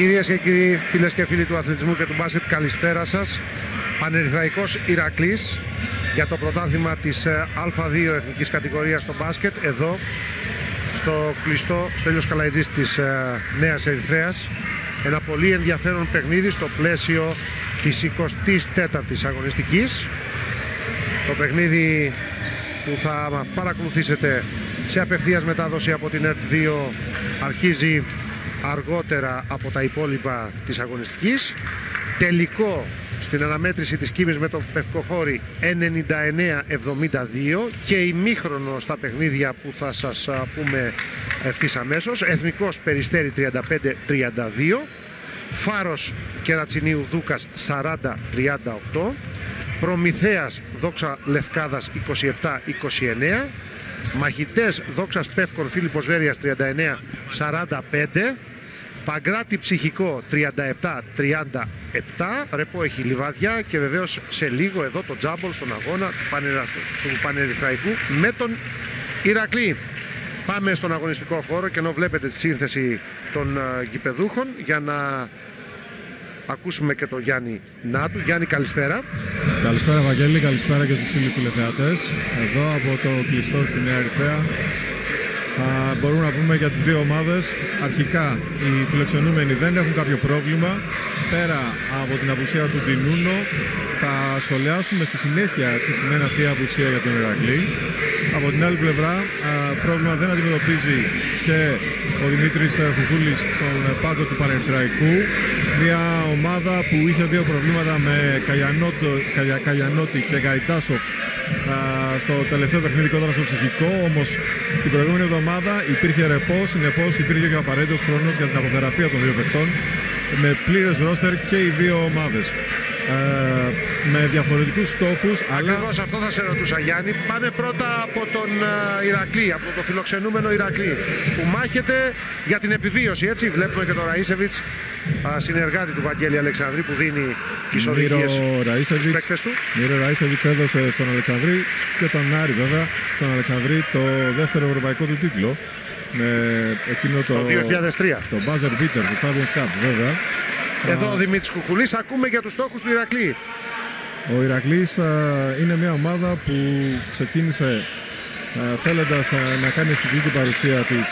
Κυρίες και κύριοι, φίλες και φίλοι του αθλητισμού και του μπάσκετ, καλησπέρα σας. Πανερυθραϊκός Ηρακλής για το πρωτάθλημα της Α2 εθνικής κατηγορίας στο μπάσκετ, εδώ στο κλειστό Στέλιος Καλαϊτζής της Νέας Ερυθρέας. Ένα πολύ ενδιαφέρον παιχνίδι στο πλαίσιο της 24ης αγωνιστικής. Το παιχνίδι που θα παρακολουθήσετε σε απευθείας μετάδοση από την ΕΡΤ2 αρχίζει αργότερα από τα υπόλοιπα της αγωνιστικής. Τελικό στην αναμέτρηση της Κίμης με τον Πευκοχώρη 99-72 και ημίχρονο στα παιχνίδια που θα σας πούμε ευθύς αμέσως. Εθνικός Περιστέρι 35-32, Φάρος Κερατσινίου Δούκας 40-38, Προμηθέας Δόξα Λευκάδας 27-29, Μαχητές Δόξας Πεύκων Φίλιππος Βέρειας 39-45, Παγκράτη Ψυχικό 37-37, Ρεπό έχει Λιβάδια και βεβαίως σε λίγο εδώ το τζάμπολ στον αγώνα του Πανερυθραϊκού με τον Ηρακλή. Πάμε στον αγωνιστικό χώρο και ενώ βλέπετε τη σύνθεση των γηπεδούχων για να ακούσουμε και τον Γιάννη Νάτου. Γιάννη, καλησπέρα. Καλησπέρα Βαγγέλη, καλησπέρα και στους φίλους τηλεθεατές. Εδώ από το κλειστό στη Νέα Ερυθρέα. Μπορούμε να πούμε για τις δύο ομάδες. Αρχικά οι φιλοξενούμενοι δεν έχουν κάποιο πρόβλημα. Πέρα από την απουσία του Ντινούνο, θα σχολιάσουμε στη συνέχεια τι σημαίνει αυτή η απουσία για τον Ηρακλή. Από την άλλη πλευρά, πρόβλημα δεν αντιμετωπίζει και ο Δημήτρης Κουκούλης στον πάγκο του Πανερυθραϊκού. Μια ομάδα που είχε δύο προβλήματα με Καγιανότη και Γαϊτάσοφ στο τελευταίο παιχνίδι κόντρα στο ψυχικό, όμως την προηγούμενη εβδομάδα υπήρχε ρεπό, συνεπώς υπήρχε και απαραίτητος χρόνος για την αποθεραπεία των δύο παιχτών με πλήρες ρόστερ και οι δύο ομάδες. Με διαφορετικούς στόχους. Ακριβώς αυτό θα σε ρωτούσα, Γιάννη. Πάμε πρώτα από τον Ηρακλή, από το φιλοξενούμενο Ηρακλή που μάχεται για την επιβίωση, έτσι. Βλέπουμε και τον Ραΐσεβιτς, συνεργάτη του Βαγγέλη Αλεξανδρή, που δίνει τις οδηγίες στους παίκτες του. Μύρο Ραΐσεβιτς έδωσε στον Αλεξανδρή και τον Άρη βέβαια στον Αλεξανδρή το δεύτερο ευρωπαϊκό του τίτλο με εκείνο το 2003, το buzzer beater, το Champions Cup βέβαια. Εδώ ο Δημήτρης Κουκουλής. Ακούμε για τους στόχους του Ηρακλή. Ο Ηρακλής είναι μια ομάδα που ξεκίνησε θέλοντας να κάνει αισθητική παρουσία της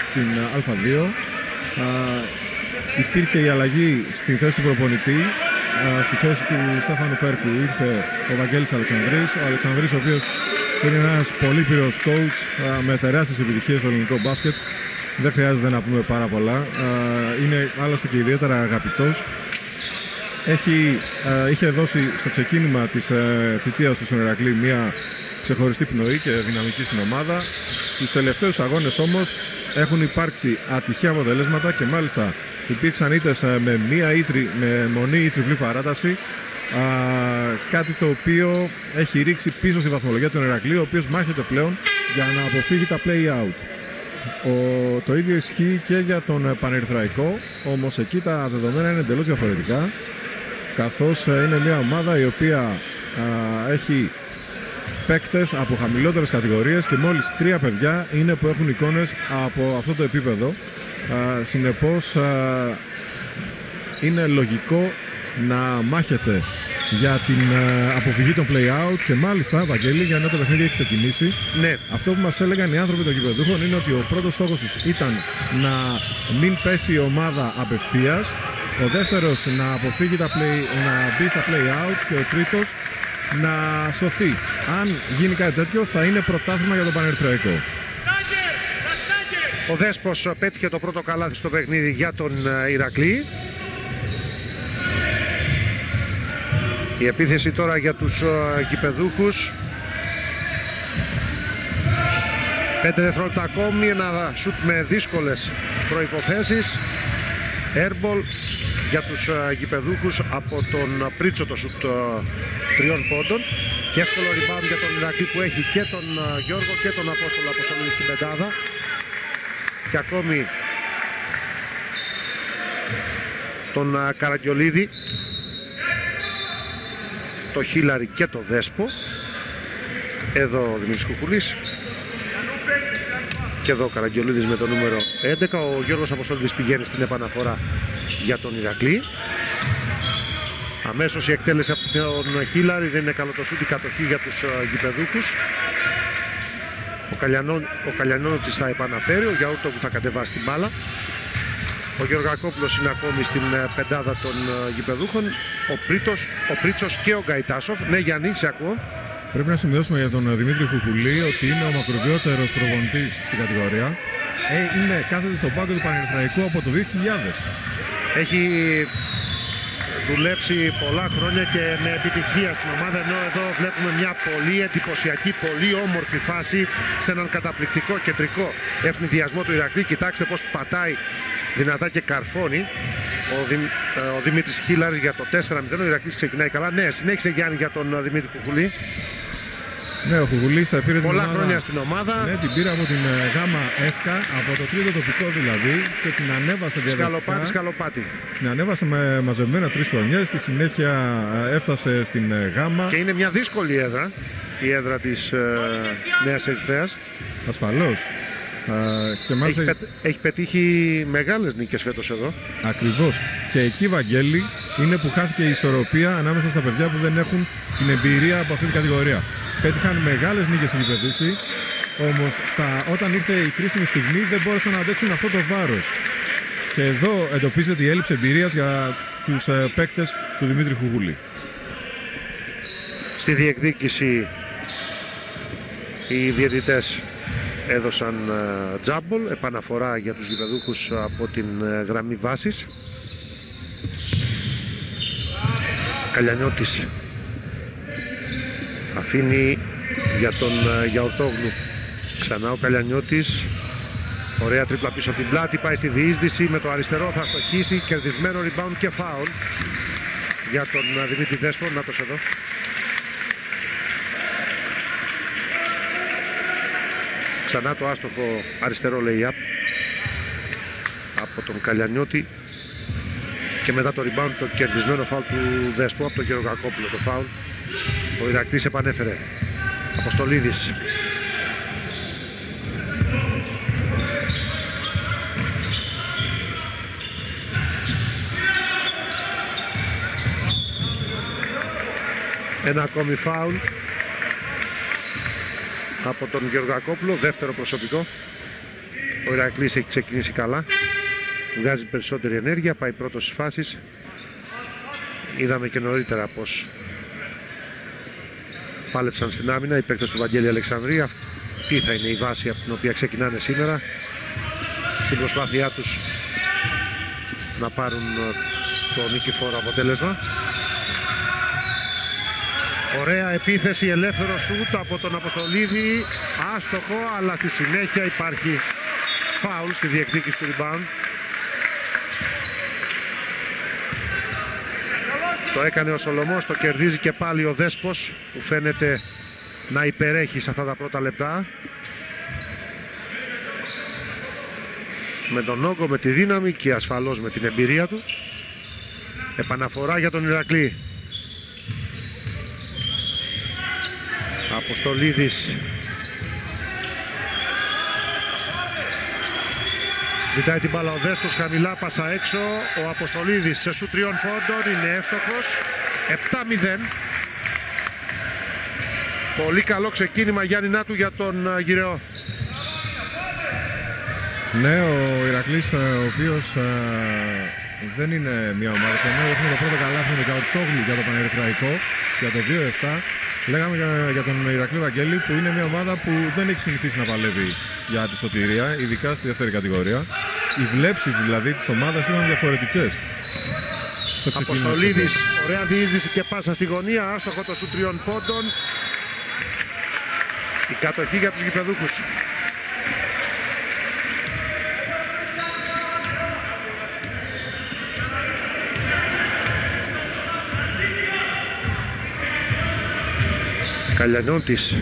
στην Α2. Υπήρχε η αλλαγή στην θέση του προπονητή. Στη θέση του Στέφανου Πέρκου ήρθε ο Βαγγέλης Αλεξανδρής. Ο Αλεξανδρής, ο οποίος είναι ένας πολύ πυρος coach με τεράστιες επιτυχίες στο ελληνικό μπάσκετ. Δεν χρειάζεται να πούμε πάρα πολλά. Είναι άλλωστε και ιδιαίτερα αγαπητός. Είχε δώσει στο ξεκίνημα της θητείας του στον Ηρακλή μια ξεχωριστή πνοή και δυναμική στην ομάδα. Στους τελευταίους αγώνες όμως έχουν υπάρξει ατυχή αποτελέσματα και μάλιστα υπήρξαν ήττες με μονή ή τριπλή παράταση. Κάτι το οποίο έχει ρίξει πίσω στη βαθμολογία τον Ηρακλή, ο οποίος μάχεται πλέον για να αποφύγει τα play-out. Το ίδιο ισχύει και για τον Πανερυθραϊκό, όμως εκεί τα δεδομένα είναι εντελώς διαφορετικά, καθώς είναι μια ομάδα η οποία έχει παίκτες από χαμηλότερες κατηγορίες και μόλις 3 παιδιά είναι που έχουν εικόνες από αυτό το επίπεδο. Συνεπώς είναι λογικό να μάχεται για την αποφυγή των play-out και μάλιστα, Βαγγέλη, για να το παιχνίδι έχει ξεκινήσει. Ναι. Αυτό που μας έλεγαν οι άνθρωποι των γηπεδούχων είναι ότι ο πρώτος στόχος τους ήταν να μην πέσει η ομάδα απευθείας, ο δεύτερος να αποφύγει να μπει στα play-out και ο τρίτος να σωθεί. Αν γίνει κάτι τέτοιο θα είναι πρωτάθλημα για τον Πανερυθραϊκό. Ο Δέσπος πέτυχε το πρώτο καλάθι στο παιχνίδι για τον Ηρακλή. Η επίθεση τώρα για τους γηπεδούχους. 5 δευτερόλεπτα ακόμη, ένα σουτ με δύσκολες προϋποθέσεις. Airball για τους γηπεδούχους από τον Πρίτσο, το σουτ 3 πόντων. Και εύκολο rebound για τον Ηρακλή που έχει και τον Γιώργο και τον Απόστολο Αποστολή στην πεντάδα. Και ακόμη τον Καραγκιολίδη, το Χίλαρη και το Δέσπο. Εδώ ο Δημήτρης Κουκουλής και εδώ ο Καραγκιολίδης με το νούμερο 11. Ο Γιώργος Αποστολίδης πηγαίνει στην επαναφορά για τον Ηρακλή. Αμέσως η εκτέλεση από τον Χίλαρη, δεν είναι καλό το σούτ, η κατοχή για τους γηπεδούχους. Ο Καλιανότης θα επαναφέρει, ο Γιαούρτο που θα κατεβάσει την μπάλα. Ο Γεωργακόπουλος είναι ακόμη στην πεντάδα των γηπεδούχων. Ο Πρίτσος και ο Γκαϊτάσοφ. Ναι, Γιάννη, σε ακούω. Πρέπει να σημειώσουμε για τον Δημήτρη Κουκουλή ότι είναι ο μακροβιότερος προπονητής στην κατηγορία. Κάθεται στον πάγκο του Πανερθραϊκού από το 2000. Έχει δουλέψει πολλά χρόνια και με επιτυχία στην ομάδα, ενώ εδώ βλέπουμε μια πολύ εντυπωσιακή, πολύ όμορφη φάση σε έναν καταπληκτικό κεντρικό ευνηδιασμό του Ηρακλή. Κοιτάξτε πως πατάει δυνατά και καρφώνει ο Δημήτρης Χίλαρης για το 4-0. Ο Ηρακλής ξεκινάει καλά. Ναι, συνέχισε Γιάννη για τον Δημήτρη Κουκουλή. Ναι, ο Κουκουλής θα πήρε πολλά χρόνια στην ομάδα. Ναι, την πήρε από την Γάμα ΕΣΚΑ, από το τρίτο τοπικό δηλαδή, και την ανέβασε διαδοχικά. Σκαλοπάτι. Την ανέβασε με μαζεμένα 3 χρονιές. Στη συνέχεια έφτασε στην Γάμα. Και είναι μια δύσκολη έδρα, η έδρα της Νέας Ερυθρέας. Ασφαλώς. Και μάλιστα έχει πετύχει μεγάλες νίκες φέτος εδώ. Ακριβώς. Και εκεί, Βαγγέλη, είναι που χάθηκε η ισορροπία ανάμεσα στα παιδιά που δεν έχουν την εμπειρία από αυτή την κατηγορία. Πέτυχαν μεγάλες νίκες οι γηπεδούχοι, όμως όταν ήρθε η κρίσιμη στιγμή δεν μπόρεσαν να αντέξουν αυτό το βάρος. Και εδώ εντοπίζεται η έλλειψη εμπειρίας για τους παίκτες του Δημήτρη Κουκουλή. Στη διεκδίκηση οι διαιτητές έδωσαν τζάμπολ, επαναφορά για τους γηπεδούχους από την γραμμή βάσης. Καλιανιώτης αφήνει για τον Γιαουρτόγλου. Ξανά ο Καλιανιώτης. Ωραία τρίπλα πίσω από την πλάτη. Πάει στη διείσδυση με το αριστερό. Θα στοχίσει. Κερδισμένο rebound και foul για τον Δημήτρη Δέσπο. Να το εδώ. Ξανά το άστοχο αριστερό lay-up από τον Καλιανιώτη. Και μετά το rebound το κερδισμένο foul του Δέσπο από τον Γεωργακόπουλο. Το foul. Ο Ηρακλής επανέφερε. Αποστολίδης. Ένα ακόμη φάουλ από τον Γεωργακόπουλο, δεύτερο προσωπικό. Ο Ηρακλής έχει ξεκινήσει καλά, βγάζει περισσότερη ενέργεια, πάει πρώτος στις φάσεις. Είδαμε και νωρίτερα πως πάλεψαν στην άμυνα οι παίκτες του Βαγγέλη Αλεξανδρή. Αυτή θα είναι η βάση από την οποία ξεκινάνε σήμερα στην προσπάθειά τους να πάρουν το νικηφόρο αποτέλεσμα. Ωραία επίθεση, ελεύθερο σούτ από τον Αποστολίδη, άστοχο, αλλά στη συνέχεια υπάρχει φάουλ στη διεκδίκηση του rebound. Το έκανε ο Σολωμός, το κερδίζει και πάλι ο Δέσπος, που φαίνεται να υπερέχει σε αυτά τα πρώτα λεπτά. Με τον όγκο, με τη δύναμη και ασφαλώς με την εμπειρία του. Επαναφορά για τον Ηρακλή. Αποστολίδης ζητάει την μπάλα ο Δέσπος, χαμηλά, πάσα έξω. Ο Αποστολίδης σε σου 3 πόντων είναι εύστοχος. 7-0. Πολύ καλό ξεκίνημα Γιάννη Νάτου για τον Γυρεό. Ναι, ο Ηρακλής, ο οποίος δεν είναι μια ομάδα. Και ενώ έχουμε το πρώτο καλάθι με τον για το Πανερθραϊκό για το 2-7. Λέγαμε για τον Ηρακλή Βαγγέλη, που είναι μια ομάδα που δεν έχει συνηθίσει να παλεύει για τη σωτηρία, ειδικά στη δεύτερη κατηγορία. Οι βλέψεις δηλαδή της ομάδας ήταν διαφορετικές. Αποστολίδης, ωραία διείσδυση και πάσα στη γωνία, άστοχο το σου 3 πόντων. Η κατοχή για τους γηπεδούχους. Καλιανότης.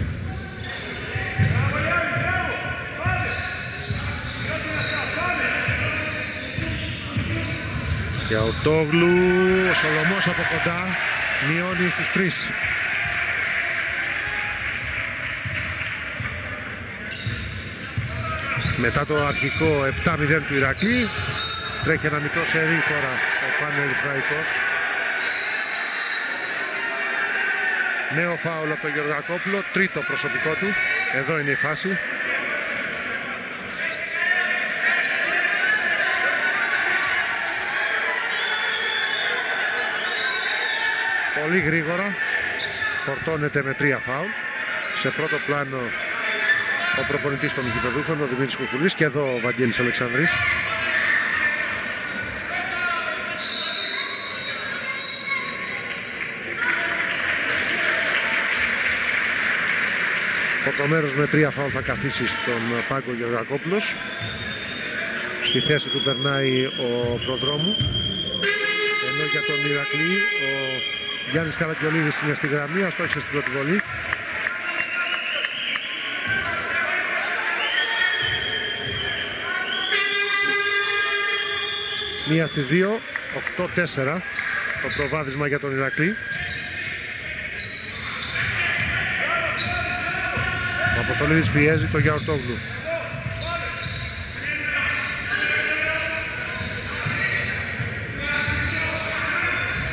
Για ο Τόγλου, ο Σολωμός από κοντά, μειώνει στους 3. Μετά το αρχικό 7-0 του Ηρακλή, Τρέχει ένα μικρό σερί τώρα ο Πανερυθραϊκός. Νέο φάουλ από τον Γεωργακόπουλο, τρίτο προσωπικό του. Εδώ είναι η φάση. Πολύ γρήγορα φορτώνεται με 3 φάουλ. Σε πρώτο πλάνο ο προπονητής των γηπεδούχων, ο Δημήτρης Κουκουλής, και εδώ ο Βαγγέλης Αλεξανδρής. Το μέρος με 3 φάουλ θα καθίσει στον πάγκο Γεωργακόπουλος. Στη θέση του περνάει ο Προδρόμου. Ενώ για τον Ηρακλή ο Γιάννης Καρακιολίδης είναι στη γραμμή, αστόχησε στην πρώτη βολή. Μία στις 2, 8-4 το προβάδισμα για τον Ηρακλή. Ο Αποστολίδης πιέζει το Γιαουρτόγλου.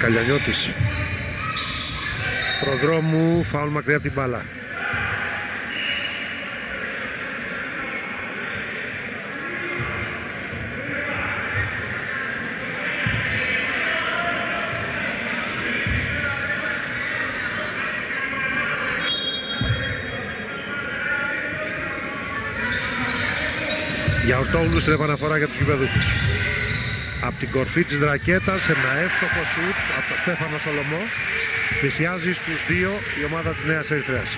Καλιανιώτης. Προδρόμου, φάουλ μακριά από την μπάλα. Γιαουρτόγλου στην επαναφορά για τους γηπεδούχους. Από την κορφή της ρακέτας ένα εύστοχο σουτ από τον Στέφανο Σολομό. Πλησιάζει στους 2 η ομάδα της Νέας Ερυθρέας.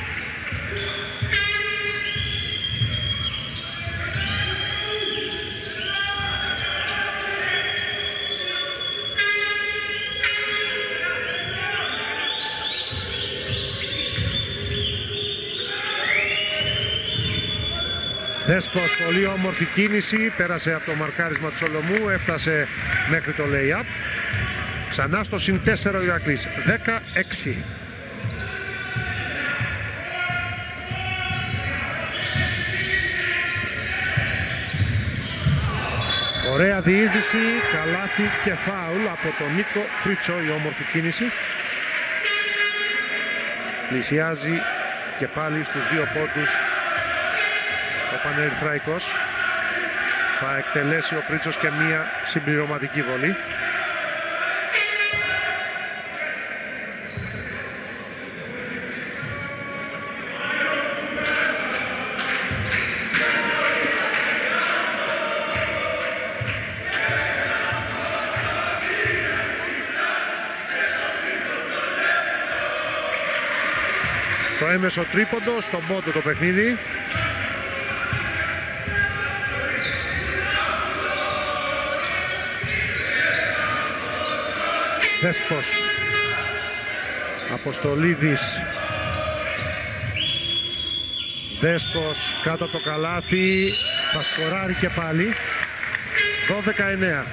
Δέσπος, πολύ όμορφη κίνηση, πέρασε από το μαρκάρισμα του Σολομού, έφτασε μέχρι το lay-up. Ξανά στο συν 4 ο Ηρακλής, 16. Ωραία διείσδυση, καλάθι και φάουλ από τον Νίκο Πρίτσο, η όμορφη κίνηση. Πλησιάζει και πάλι στους 2 πόντους ο Πανερυθραϊκός. Θα εκτελέσει ο Πρίτσος και μία συμπληρωματική βολή. Το έμεσο τρίποντο, στον πόντο το παιχνίδι. Δέσπος, Αποστολίδης, Δέσπος κάτω από το καλάθι, θα σκοράρει και πάλι. 12-9.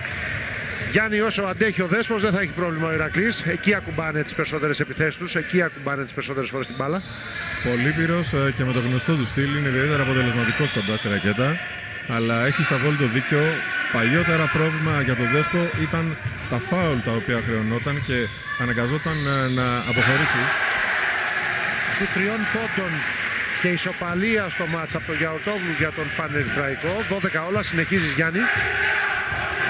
Γιάννη, όσο αντέχει ο Δέσπος δεν θα έχει πρόβλημα ο Ηρακλής. Εκεί ακουμπάνε τις περισσότερες επιθέσεις τους, εκεί ακουμπάνε τις περισσότερες φορές την μπάλα. Πολύπειρος και με το γνωστό του στυλ, είναι ιδιαίτερα αποτελεσματικός κοντά στη ρακέτα. Αλλά έχεις απόλυτο δίκιο. Παλιότερα πρόβλημα για τον Δέσπο ήταν τα φάουλ τα οποία χρεωνόταν και αναγκαζόταν να αποχωρήσει. Σου 3 πόντων και ισοπαλία στο μάτς από τον Γιαουρτόγλου για τον Πανερυθραϊκό. 12 όλα, συνεχίζεις Γιάννη.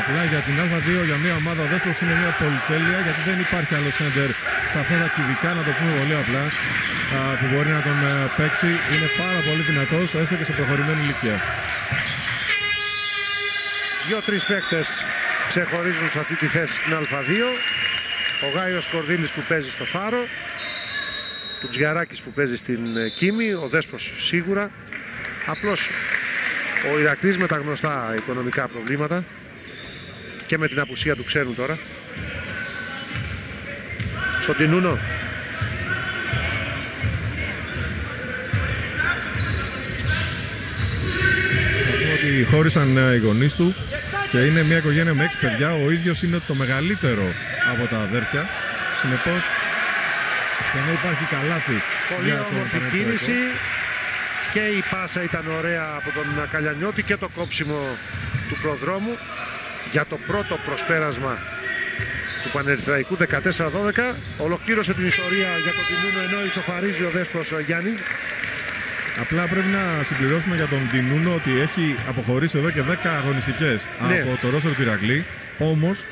Απλά για την Α2, για μια ομάδα, ο Δέσπος είναι μια πολυτέλεια, γιατί δεν υπάρχει άλλο σέντερ σε αυτά τα κυβικά, να το πούμε πολύ απλά, που μπορεί να τον παίξει. Είναι πάρα πολύ δυνατός, έστω και σε προχωρημένη ηλικία. 2-3 παίκτες ξεχωρίζουν σε αυτή τη θέση στην Α2. Ο Γάιος Κορδίλης που παίζει στο Φάρο, του Τζιαράκης που παίζει στην Κίμη, ο Δέσπος σίγουρα. Απλώς ο Ηρακλής με τα γνωστά οικονομικά προβλήματα και με την απουσία του ξένου τώρα. Στον Τινούνο. Ότι χώρισαν οι γονείς του και είναι μια οικογένεια με 6 παιδιά. Ο ίδιος είναι το μεγαλύτερο από τα αδέρφια. Συνεπώς, και να υπάρχει καλάθι. Πολύ όμορφη κίνηση και η πάσα ήταν ωραία από τον Καλιανιώτη και το κόψιμο του προδρόμου. για το πρώτο προσπέρασμα του Πανερυθραϊκού 14-12. Ολοκλήρωσε την ιστορία για το Δινούνο, ενώ ισοφαρίζει ο Δέσπος Γιάννη. Απλά πρέπει να συμπληρώσουμε για τον Δινούνο ότι έχει αποχωρήσει εδώ και 10 αγωνιστικές από το ρόστερ του Ηρακλή. Όμως,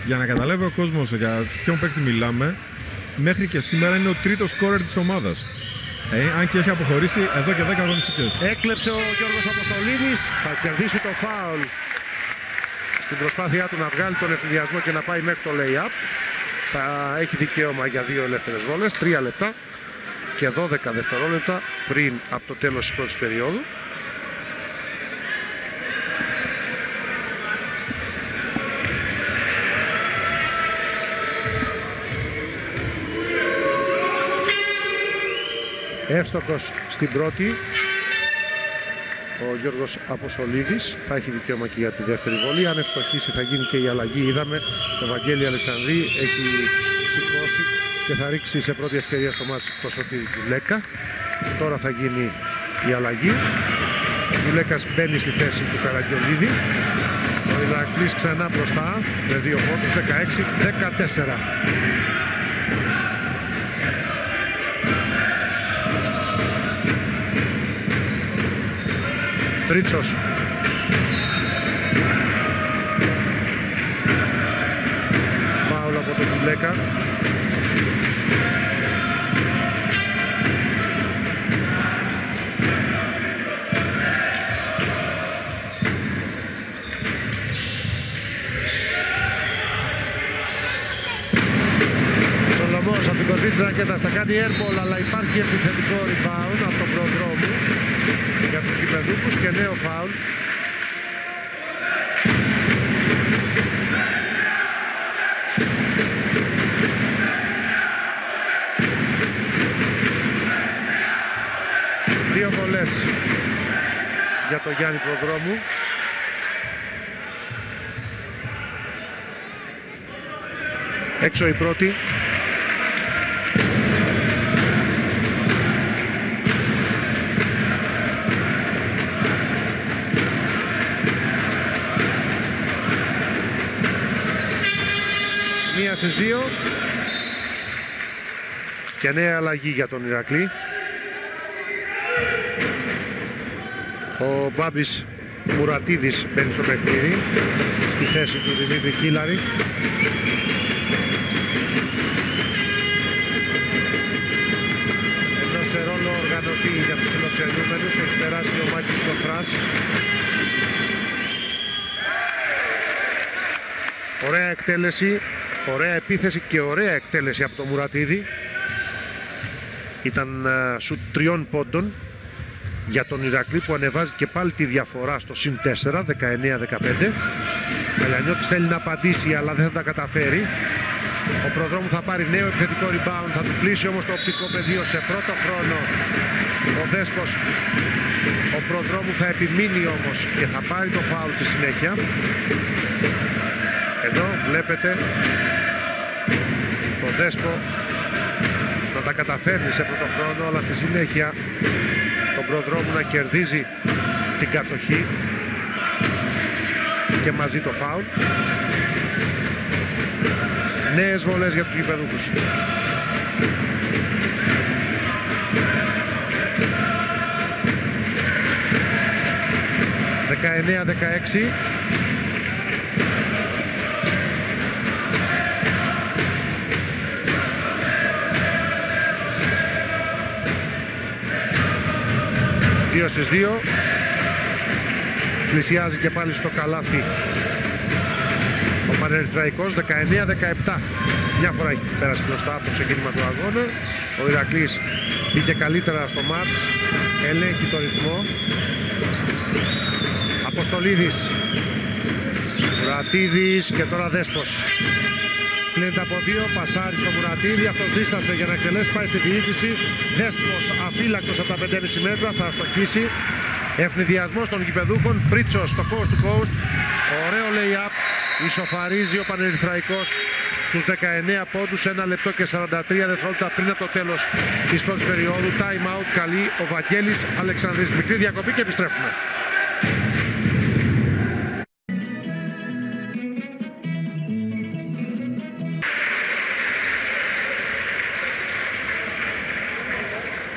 για να καταλάβει ο κόσμος για ποιον παίκτη μιλάμε, μέχρι και σήμερα είναι ο τρίτος σκόρερ της ομάδας. Αν και έχει αποχωρήσει εδώ και 10 αγωνιστικές. Έκλεψε ο Γιώργος Αποστολίδης, θα κερδίσει το φάουλ στην προσπάθειά του να βγάλει τον ευθυνδιασμό και να πάει μέχρι το lay-up. Θα έχει δικαίωμα για 2 ελεύθερες βόλες, 3 λεπτά και 12 δευτερόλεπτα πριν από το τέλος της πρώτης περίοδου. Εύστοχος στην πρώτη ο Γιώργος Αποστολίδης, θα έχει δικαίωμα και για τη δεύτερη βολή. Αν ευστοχίσει θα γίνει και η αλλαγή. Είδαμε το Βαγγέλη Αλεξανδρή έχει σηκώσει και θα ρίξει σε πρώτη ευκαιρία στο μάτς το Σωτήρη του Λέκα. Τώρα θα γίνει η αλλαγή. Ο Λέκας μπαίνει στη θέση του Καραγκιολίδη. Ο Ηρακλής ξανά μπροστά με 2 πόντους, 16-14. Πρίτσος. Φάουλ από τον Τουλέκα. Σολομός από την κορφή της ρακέτας θα κάνει airball, αλλά υπάρχει επιθετικό rebound από τον προδρόμου για τους γηπεδούκους και νέο φάουλ. Δύο βολές για το Γιάννη Προδρόμου. Έξω η πρώτη. Μία στις 2 και νέα αλλαγή για τον Ηρακλή. Ο Μπάμπης Μουρατίδης μπαίνει στο παιχνίδι στη θέση του Δημήτρη Χίλαρη. Ενώ σε ρόλο οργανωτή για τους φιλοξενούμενους έχει περάσει ο Μάκης Κοφράς. Ωραία εκτέλεση, ωραία επίθεση και ωραία εκτέλεση από τον Μουρατίδη. Ήταν σουτ 3 πόντων για τον Ηρακλή που ανεβάζει και πάλι τη διαφορά στο συν 4, 19-15. Καλιανιώτης θέλει να απαντήσει αλλά δεν θα τα καταφέρει. Ο Προδρόμου θα πάρει νέο επιθετικό rebound, θα του κλείσει όμως το οπτικό πεδίο σε πρώτο χρόνο ο Δέσπος. Ο Προδρόμου θα επιμείνει όμως και θα πάρει το φάουλ στη συνέχεια. Εδώ βλέπετε το Δέσπο να τα καταφέρνει σε πρώτο χρόνο, αλλά στη συνέχεια τον Προδρόμου να κερδίζει την κατοχή και μαζί το φάουλ. Νέες βολές για τους γηπεδούκους. (19-16). Δύο στις 2. Πλησιάζει και πάλι στο καλάθι ο Πανερυθραϊκός. 19-17. Μια φορά έχει πέρασει μπροστά από το ξεκίνημα του αγώνα. Ο Ηρακλής μπήκε καλύτερα στο μάτς. Ελέγχει το ρυθμό. Αποστολίδης, Μουρατίδης και τώρα Δέσπος. Κλείνεται από 2, πασάρι στο Μουρατίδη, αυτός δίστασε για να εκτελέσει, πάει στη διοίκηση. Δέσπος αφύλακτος από τα 5,5 μέτρα, θα αστοχίσει. Ευνηδιασμός των γηπεδούχων, Πρίτσος στο coast to coast. Ωραίο lay-up, ισοφαρίζει ο Πανερυθραϊκός στους 19 πόντους, 1 λεπτό και 43 δευτερόλεπτα πριν από το τέλος της πρώτης περίοδου. Time out καλεί ο Βαγγέλης Αλεξανδρής. Μικρή διακοπή και επιστρέφουμε.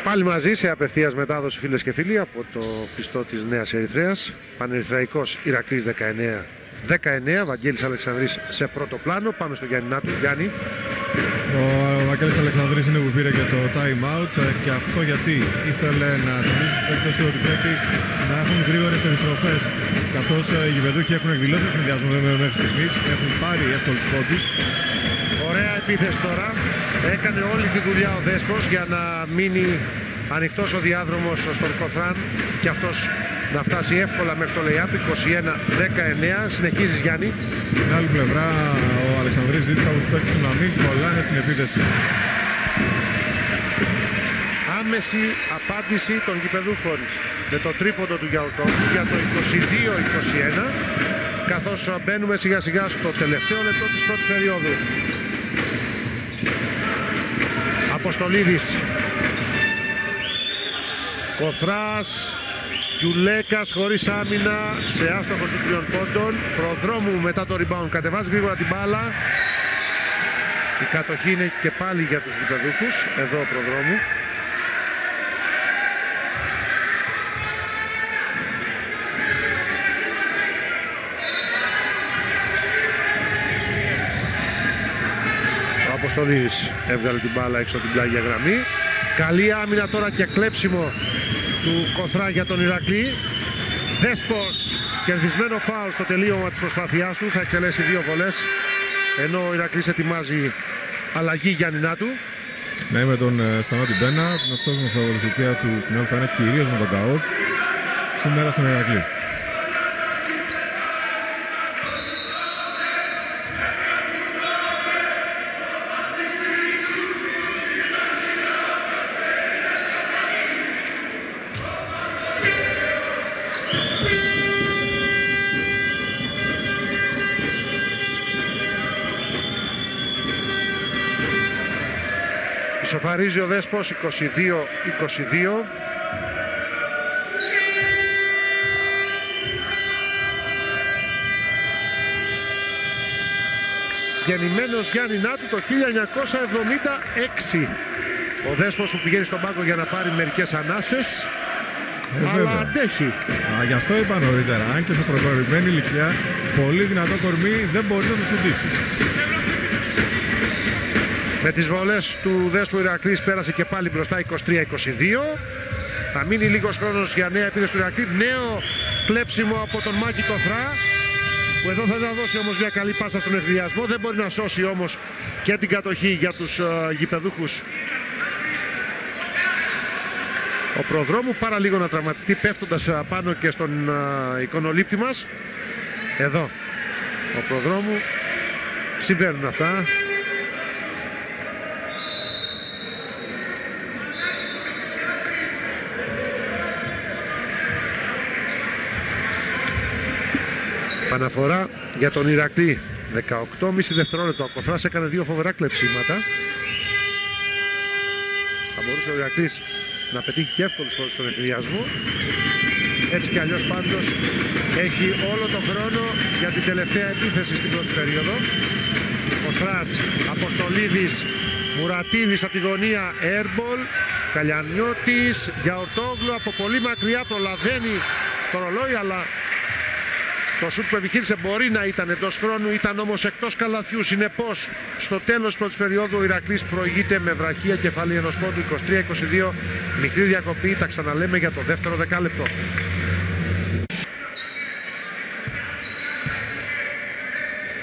Πάλι μαζί σε απευθείας μετάδοση, φίλες και φίλοι, από το πιστό της Νέας Ερυθρέας. Πανερυθραϊκός Ηρακλής 19, Βαγγέλης Αλεξανδρής σε πρώτο πλάνο. Πάμε στο Γιάννη Νάτου. Γιάννη. Ο Βαγγέλης Αλεξανδρής είναι που πήρε και το time out, και αυτό γιατί ήθελε να τονίσει στους παίκτες του ότι πρέπει να έχουν γρήγορες επιστροφές, καθώς οι γηπεδούχοι έχουν εκδηλώσει τον συνδυασμό μέχρι στιγμής, έχουν πάρει εύκολους πόντους. Ωραία επίθεση τώρα. Έκανε όλη τη δουλειά ο Δέσπος για να μείνει ανοιχτός ο διάδρομος στον Κοθράν και αυτός να φτάσει εύκολα μέχρι το lay-up. 21-19. Συνεχίζεις, Γιάννη. Στην άλλη πλευρά ο Αλεξανδρής ζήτησε από τους παίκτες του να μην κολλάνε στην επίθεση. Άμεση απάντηση των γηπεδούχων με το τρίποντο του Γιαουρτόγλου για το 22-21, καθώς μπαίνουμε σιγά σιγά στο τελευταίο λεπτό της πρώτης περίοδου. Αποστολίδης, Κοθράς, Γιουλέκας χωρίς άμυνα σε άστοχο σου 3 πόντων. Προδρόμου μετά το rebound κατεβάζει γρήγορα την μπάλα. Η κατοχή είναι και πάλι για τους γηπεδούχους. Εδώ ο Προδρόμου. Ο Αποστολίδης έβγαλε την μπάλα έξω από την πλάγια γραμμή. Καλή άμυνα τώρα και κλέψιμο του Κοθρά για τον Ηρακλή. Δέσπος, κερδισμένο φάουλ στο τελείωμα της προσπάθειάς του. Θα εκτελέσει 2 βολές, ενώ ο Ηρακλής ετοιμάζει αλλαγή Γιάννη Νάτου. Ναι, με τον Σταμάτη Μπένα, γνωστός με τα βοηθητεία του στην Α1, κυρίως με τον ΚΑΟΔ, σήμερα στον Ηρακλή. Ισοφαρίζει ο Δέσπος 22-22. Γεννημένος Γιάννη Νάτου το 1976. Ο Δέσπος που πηγαίνει στον πάγκο για να πάρει μερικές ανάσες, αλλά αντέχει. Γι' αυτό είπα νωρίτερα, αν και σε προχωρημένη ηλικία, πολύ δυνατό κορμί, δεν μπορεί να το σκουτίξεις. Με τις βολές του Δέσπου Ηρακλής πέρασε και πάλι μπροστά 23-22. Θα μείνει λίγος χρόνος για νέα επίθεση του Ηρακλή. Νέο κλέψιμο από τον Μάκη Κοθρά, που εδώ θα δώσει όμως μια καλή πάσα στον ευθυνδιασμό. Δεν μπορεί να σώσει όμως και την κατοχή για τους γηπεδούχους. Ο Προδρόμου πάρα λίγο να τραυματιστεί, πέφτοντας πάνω και στον εικονολήπτη μας. Εδώ ο Προδρόμου. Συμβαίνουν αυτά. Παναφορά για τον Ηρακλή. 18,5 δευτερόλεπτα. Ο Κοθράς έκανε 2 φοβερά κλεψίματα. Θα μπορούσε ο Ηρακλής να πετύχει και εύκολους χώρους στον ευθυνδιασμό. Έτσι κι αλλιώς πάντως έχει όλο τον χρόνο για την τελευταία επίθεση στην πρώτη περίοδο. Κοθράς, Αποστολίδης, Μουρατίδης από τη γωνία, airball. Καλιανιώτης, Γιαουρτόγλου από πολύ μακριά προλαβαίνει το ρολόι, αλλά το σουτ που επιχείρησε μπορεί να ήταν εντός χρόνου, ήταν όμως εκτός καλαθιού. Συνεπώς, στο τέλος της πρώτης περίοδου ο Ηρακλής προηγείται με βραχία κεφάλι ενός πόντου 23-22. Μικρή διακοπή, τα ξαναλέμε για το δεύτερο δεκάλεπτο.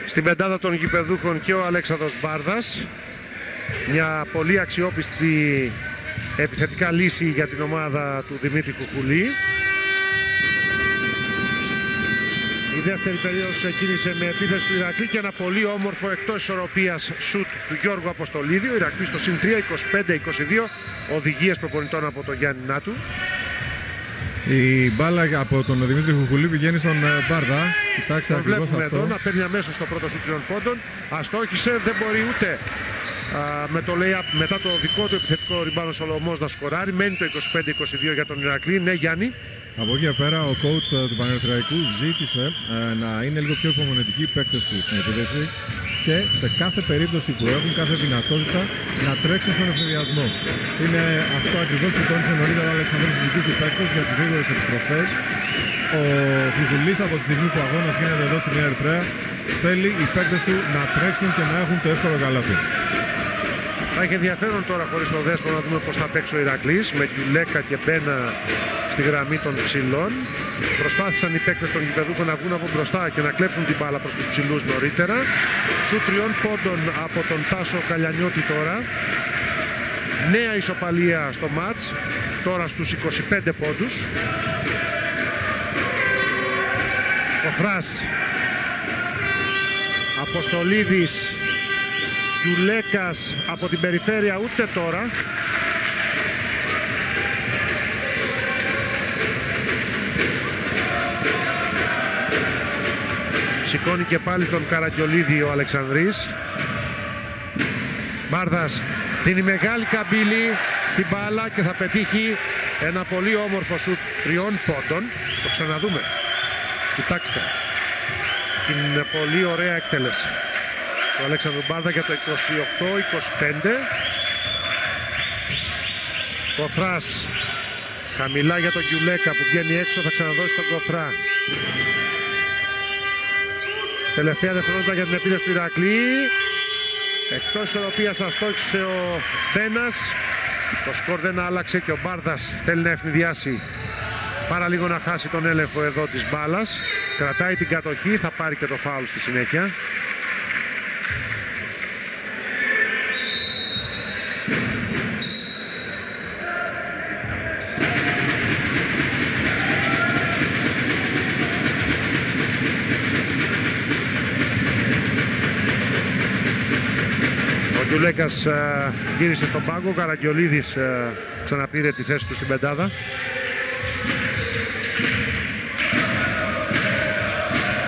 Στην πεντάδα των γηπεδούχων και ο Αλέξανδρος Μπάρδας. Μια πολύ αξιόπιστη επιθετικά λύση για την ομάδα του Δημήτρη Κουκουλή. Η δεύτερη περίοδος ξεκίνησε με επίθεση του Ηρακλή και ένα πολύ όμορφο εκτός ισορροπίας σουτ του Γιώργου Αποστολίδη. Ο Ηρακλής στο συν 3, 25-22. Οδηγίες προπονητών από τον Γιάννη Νάτου. Η μπάλα από τον Δημήτρη Κουκουλή πηγαίνει στον Μπάρδα. Κοιτάξτε ακριβώς αυτό. Εδώ να παίρνει αμέσως στο πρώτο σουτ 3 πόντων. Αστόχησε, δεν μπορεί ούτε με το lay-up μετά το δικό του επιθετικό ριμπάνο Σολομός να σκοράρει. Μένει το 25-22 για τον Ηρακλή. Ναι, Γιάννη. Από εκεί και πέρα ο coach του Πανερυθραϊκού ζήτησε να είναι λίγο πιο υπομονετικοί οι παίκτες του στην επίθεση. και σε κάθε περίπτωση που έχουν κάθε δυνατότητα να τρέξουν στον ευνηδιασμό. Είναι αυτό ακριβώς που τόνισε νωρίτερα ο Αλεξανδρός στους δικούς του παίκτες για τις γρήγορες επιστροφές. Ο Χρυβουλής από τη στιγμή που ο αγώνας γίνεται εδώ στη Νέα Ερυθρέα θέλει οι παίκτες του να τρέξουν και να έχουν το εύκολο καλάθι. Θα έχει ενδιαφέρον τώρα χωρίς το Δέσπο να δούμε πώς θα παίξει ο Ηρακλής με Κιουλέκα και Μπένα στη γραμμή των ψηλών. Προσπάθησαν οι παίκτες των γηπεδούχων να βγουν από μπροστά και να κλέψουν την μπάλα προς τους ψηλούς νωρίτερα. Σου 3 πόντων από τον Τάσο Καλιανιώτη τώρα. Νέα ισοπαλία στο μάτς, τώρα στους 25 πόντους. Ο Θράς, Αποστολίδης, Γιουλέκας από την περιφέρεια, ούτε τώρα. Σηκώνει και πάλι τον Καραγκιολίδη ο Αλεξανδρής. Μπάρδας δίνει μεγάλη καμπύλη στην μπάλα και θα πετύχει ένα πολύ όμορφο σουτ 3 πόντων. Το ξαναδούμε. Κοιτάξτε την πολύ ωραία εκτέλεση του Αλέξανδρου Μπάρδα για το 28-25. Κοθράς χαμηλά για τον Κιουλέκα που βγαίνει έξω, θα ξαναδώσει τον Κοθρά. Τελευταία δευτερόλεπτα για την επίδεση του Ηρακλή. Εκτός ισορροπίας αστόχησε ο Μπένας. Το σκορ δεν άλλαξε και ο Μπάρδας θέλει να ευνηδιάσει πάρα λίγο να χάσει τον έλεγχο εδώ της μπάλας. Κρατάει την κατοχή, θα πάρει και το φάουλ στη συνέχεια. Ο Γιουλέκας γύρισε στον πάγκο, ο Καραγκιολίδης ξαναπήρε τη θέση του στην πεντάδα.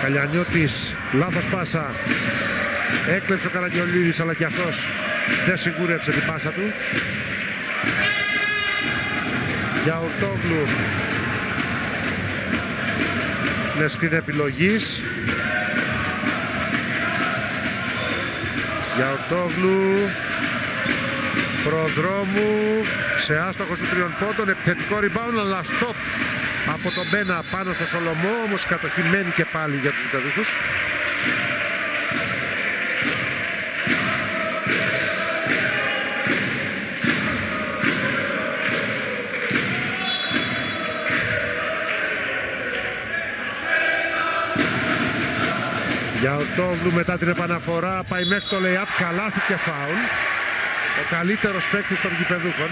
Καλιανιώτης, λάθος πάσα, έκλεψε ο Καραγκιολίδης αλλά και αυτός δεν σιγούρεψε την πάσα του. Για Ορτόγλου είναι σκριν επιλογής. Για Ορτόγλου, προδρόμου, σε άστοχο σου 3 πόντων, επιθετικό rebound αλλά stop από τον Μπένα πάνω στο Σολομό, όμως κατοχημένη και πάλι για τους γηπεδούχους. Για Ορτόγλου μετά την επαναφορά πάει μέχρι το lay-up, καλάθι και φάουλ. Ο καλύτερος παίκτης των γηπεδούχων,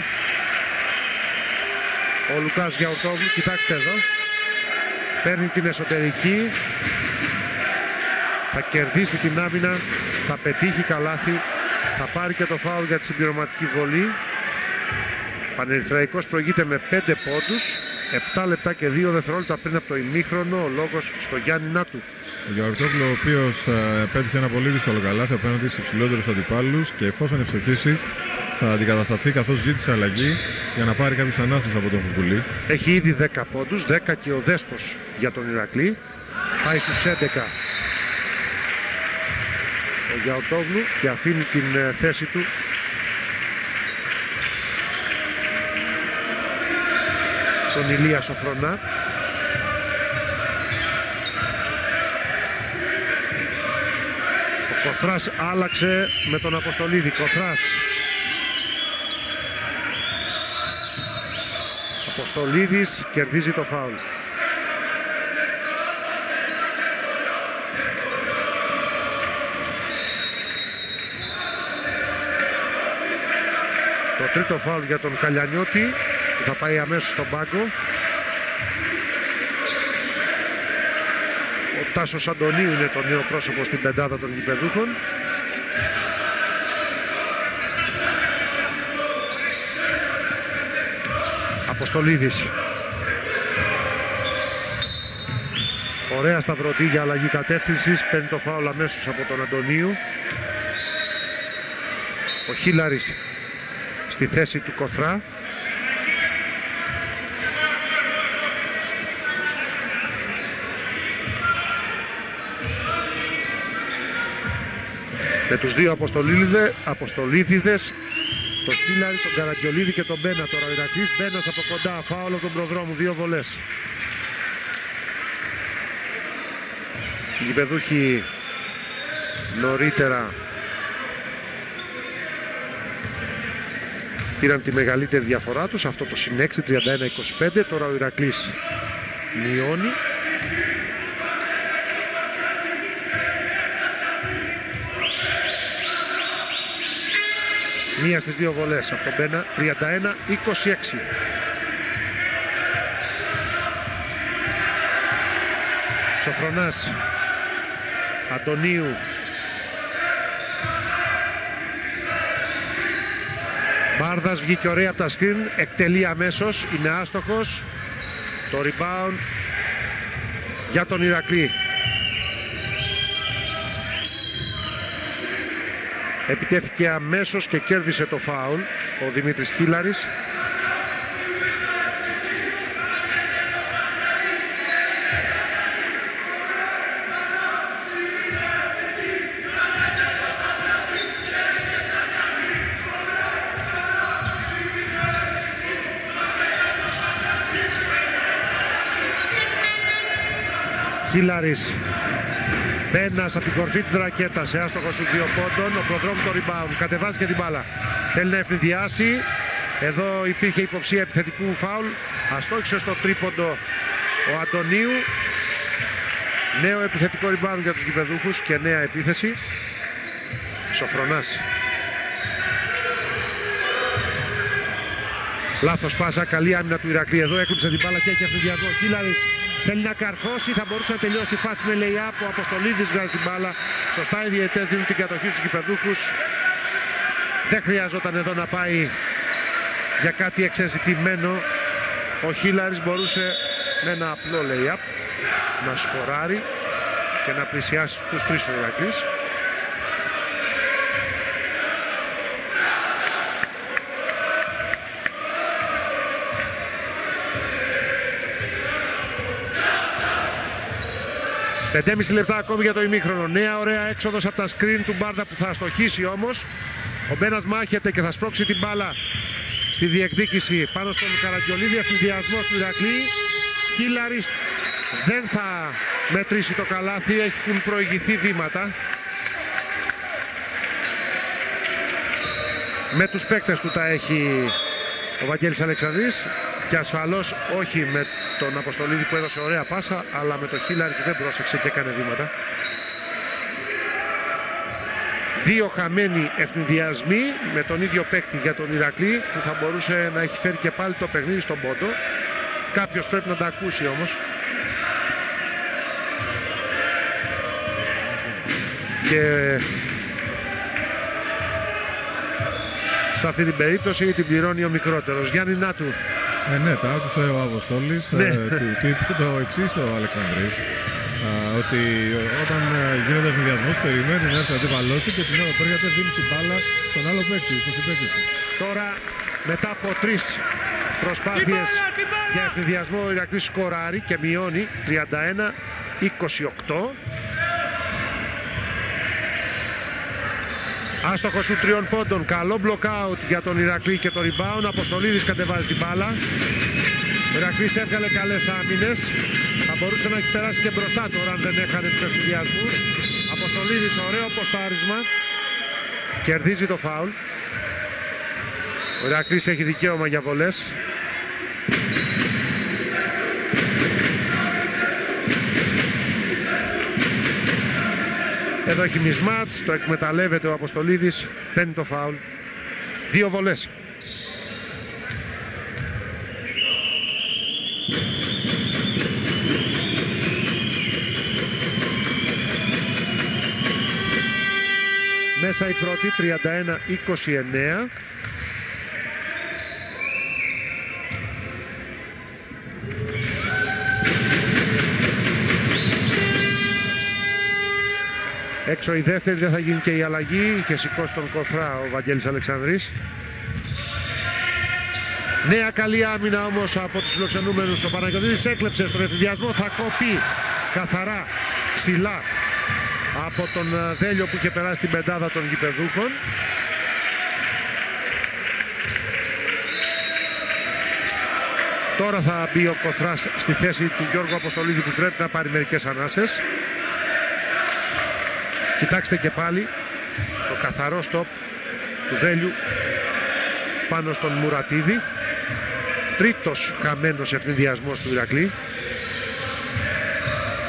ο Λουκάς Γιαουρτόγλου, κοιτάξτε εδώ. Παίρνει την εσωτερική, θα κερδίσει την άμυνα, θα πετύχει καλάθι, θα πάρει και το φάουλ για τη συμπληρωματική βολή. Πανερυθραϊκός προηγείται με 5 πόντους, 7 λεπτά και 2 δευτερόλεπτα πριν από το ημίχρονο. Ο λόγος στο Γιάννη Νάτου. Ο Γιαουρτόγλου, ο οποίος πέτυχε ένα πολύ δύσκολο καλάθι απέναντι στους υψηλότερους αντιπάλους και εφόσον ευστοχίσει θα αντικατασταθεί, καθώς ζήτησε αλλαγή για να πάρει κάποιες ανάσες από τον Φουκουλή. Έχει ήδη 10 πόντους, 10 και ο Δέσπος για τον Ηρακλή. Πάει στους 11 ο Γιαουρτόγλου και αφήνει την θέση του στον Ηλία Σοφρονά. Ο Κοθράς άλλαξε με τον Αποστολίδη. Κοθράς. Αποστολίδης κερδίζει το φάουλ. Το τρίτο φάουλ για τον Καλιανιώτη που θα πάει αμέσως στον πάγκο. Ο Τάσος Αντωνίου είναι το νέο πρόσωπο στην πεντάδα των γηπεδούχων. Αποστολίδης. Ωραία σταυρωτή για αλλαγή κατεύθυνσης. Παίρνει το φάουλ αμέσως από τον Αντωνίου. Ο Χίλαρης στη θέση του Κοθρά. Με τους δύο Αποστολίδηδες, τον Χίλαρη, τον Καραγκιολίδη και τον Μπένα. Τώρα ο Ηρακλής, Μπένας από κοντά, φάουλ από τον προδρόμου, 2 βολές. Οι γηπεδούχοι νωρίτερα πήραν τη μεγαλύτερη διαφορά τους, αυτό το συν 6, 31-25. Τώρα ο Ηρακλής μειώνει. Μία στις 2 βολές από τον Μπένα, 31-26. Σοφρονάς, Αντωνίου, Μπάρδας βγήκε ωραία από τα σκριν, εκτελεί αμέσως, είναι άστοχος. Το rebound για τον Ηρακλή. Επιτέθηκε αμέσως και κέρδισε το φάουλ ο Δημήτρης Χίλαρης. Χίλαρης, Μπένας από την κορφή της ρακέτας, σε άστοχο σου 2 πόντων, ο προδρόμου το rebound, κατεβάζει και την μπάλα. Θέλει να ευνηδιάσει, εδώ υπήρχε υποψία επιθετικού φάουλ, αστόχησε στο τρίποντο ο Αντωνίου. Νέο επιθετικό rebound για τους γηπεδούχους και νέα επίθεση. Σοφρονάς. Λάθος πάσα, καλή άμυνα του Ηρακλή, εδώ έκλειψε την μπάλα και έχει ευνηδιασμό. Χίλαρης θέλει να καρφώσει, θα μπορούσε να τελειώσει τη φάση με lay-up. Ο Αποστολίδης βγάζει την μπάλα. Σωστά οι διαιτητές δίνουν την κατοχή στους γηπεδούχους. Δεν χρειαζόταν εδώ να πάει για κάτι εξεζητημένο. Ο Χίλαρης μπορούσε με ένα απλό lay-up να σκοράρει και να πλησιάσει στους 3 ο Ηρακλής. Πεντέμιση λεπτά ακόμη για το ημίχρονο. Νέα ωραία έξοδος από τα screen του Μπάρδα που θα αστοχίσει όμως. Ο Μπένας μάχεται και θα σπρώξει την μπάλα στη διεκδίκηση πάνω στον Καραγκιολίδη. Ευνηδιασμός του Ηρακλή. Χίλαρης δεν θα μετρήσει το καλάθι, έχουν προηγηθεί βήματα. Με τους παίκτες του τα έχει ο Βαγγέλης Αλεξανδρής και ασφαλώς όχι με τον Αποστολίδη που έδωσε ωραία πάσα, αλλά με τον Χίλαρη που δεν πρόσεξε και έκανε βήματα. 2 χαμένοι ευνηδιασμοί με τον ίδιο παίκτη για τον Ηρακλή που θα μπορούσε να έχει φέρει και πάλι το παιχνίδι στον πόντο. Κάποιος πρέπει να τα ακούσει όμως. Και σε αυτή την περίπτωση την πληρώνει ο μικρότερος. Γιάννη Νάτου. Ναι, τα άκουσε ο Αποστόλης. Ναι. Του είπε το εξής ο Αλεξανδρής. Ότι όταν γίνεται ευνηδιασμός περιμένει να έρθει ο αντίπαλός σου και την ώρα που έρχεται δίνει την μπάλα στον άλλο παίκτη, στο συμπαίκτη του. Τώρα μετά από 3 προσπάθειες για ευνηδιασμό ο Ηρακλής σκοράρει και μειώνει 31-28. Άστοχο σου 3 πόντων, καλό blockout για τον Ηρακλή και το rebound. Αποστολίδης κατεβάζει την μπάλα. Ο Ηρακλής έβγαλε καλές άμυνες. Θα μπορούσε να έχει περάσει και μπροστά τώρα αν δεν έχανε τους ευνηδιασμούς. Αποστολίδης, ωραίο ποστάρισμα. Κερδίζει το φάουλ. Ο Ηρακλής έχει δικαίωμα για βολές. Εδώ έχει μισμάτς, το εκμεταλλεύεται ο Αποστολίδης, παίρνει το φάουλ. 2 βολές. Μέσα η πρώτη, 31-29. Έξω η δεύτερη, δεν θα γίνει και η αλλαγή. Είχε σηκώσει τον Κοθρά ο Βαγγέλης Αλεξανδρής. Νέα καλή άμυνα όμως από τους φιλοξενούμενους. Ο Παναγιωτίδης έκλεψε στον ευνηδιασμό. Θα κοπεί καθαρά ψηλά από τον Δέλιο που είχε περάσει την πεντάδα των γηπεδούχων. Τώρα θα μπει ο Κοθράς στη θέση του Γιώργου Αποστολίδη που πρέπει να πάρει μερικές ανάσες. Κοιτάξτε και πάλι το καθαρό στόπ του Δέλιου πάνω στον Μουρατίδη. Τρίτος χαμένος ευνηδιασμός του Ηρακλή.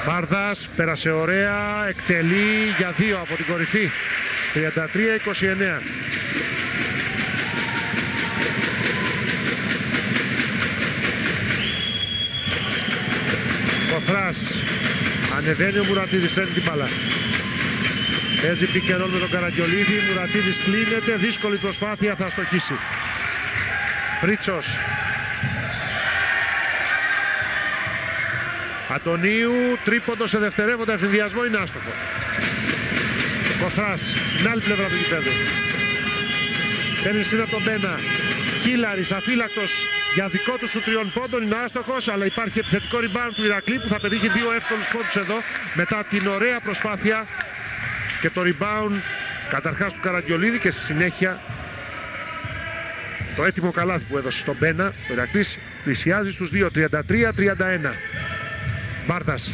Μπάρδας πέρασε ωραία, εκτελεί για 2 από την κορυφή. 33-29. Κοθράς, ανεβαίνει ο Μουρατίδης, παίρνει την μπάλα. Παίζει πικερόλ με τον Καραγκιολίδη, Μουρατίδης κλείνεται, δύσκολη προσπάθεια, θα στοχίσει. Πρίτσος. Αντωνίου, τρίποντο σε δευτερεύοντα, ευθυνδιασμό, είναι άστοχο. Κοθράς, στην άλλη πλευρά του γηπέδου. Παίρνει σκριν από τον Μπένα. Κίλαρης, αφύλακτος για δικό του σου 3 πόντων, είναι άστοχος, αλλά υπάρχει επιθετικό rebound του Ηρακλή που θα πετύχει 2 εύκολους πόντους εδώ μετά την ωραία προσπάθεια και το rebound καταρχάς του Καραγκιολίδη και στη συνέχεια το έτοιμο καλάθι που έδωσε στον Μπένα. Ο Ηρακλής πλησιάζει στους 2, 33-31. Μπάρδας.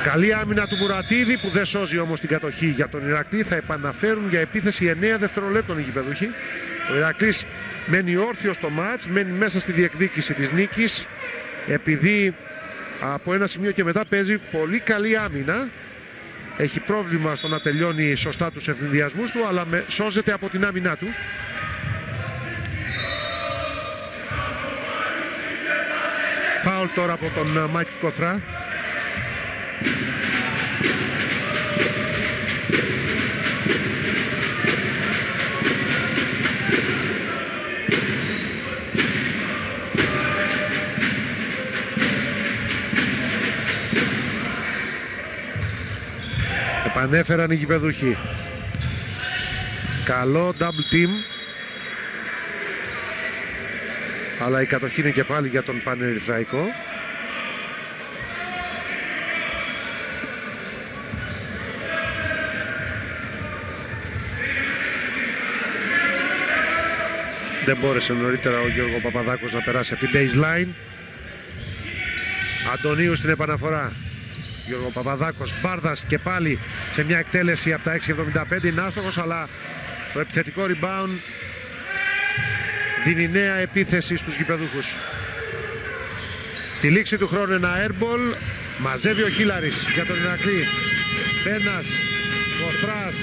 Καλή άμυνα του Μουρατίδη που δεν σώζει όμως την κατοχή για τον Ηρακλή. Θα επαναφέρουν για επίθεση 9 δευτερολέπτων οι γηπεδούχοι. Ο Ηρακλής μένει όρθιο στο μάτς, μένει μέσα στη διεκδίκηση της νίκης, επειδή από ένα σημείο και μετά παίζει πολύ καλή άμυνα. Έχει πρόβλημα στο να τελειώνει σωστά τους ευνηδιασμούς του, αλλά σώζεται από την άμυνά του. Φάουλ τώρα από τον Μάκη Κοθρά. Επανέφεραν οι γηπεδούχοι. Καλό double team. Αλλά η κατοχή είναι και πάλι για τον Πανερυθραϊκό. Δεν μπόρεσε νωρίτερα ο Γιώργο Παπαδάκος να περάσει από την baseline. Αντωνίου στην επαναφορά. Γιώργο Παπαδάκος, Μπάρδας και πάλι σε μια εκτέλεση από τα 6.75, είναι άστοχος, αλλά το επιθετικό rebound δίνει νέα επίθεση στους γηπεδούχους. Στη λήξη του χρόνου ένα airball, μαζεύει ο Χίλαρης για τον Ηρακλή. Μπένας, Κοθράς,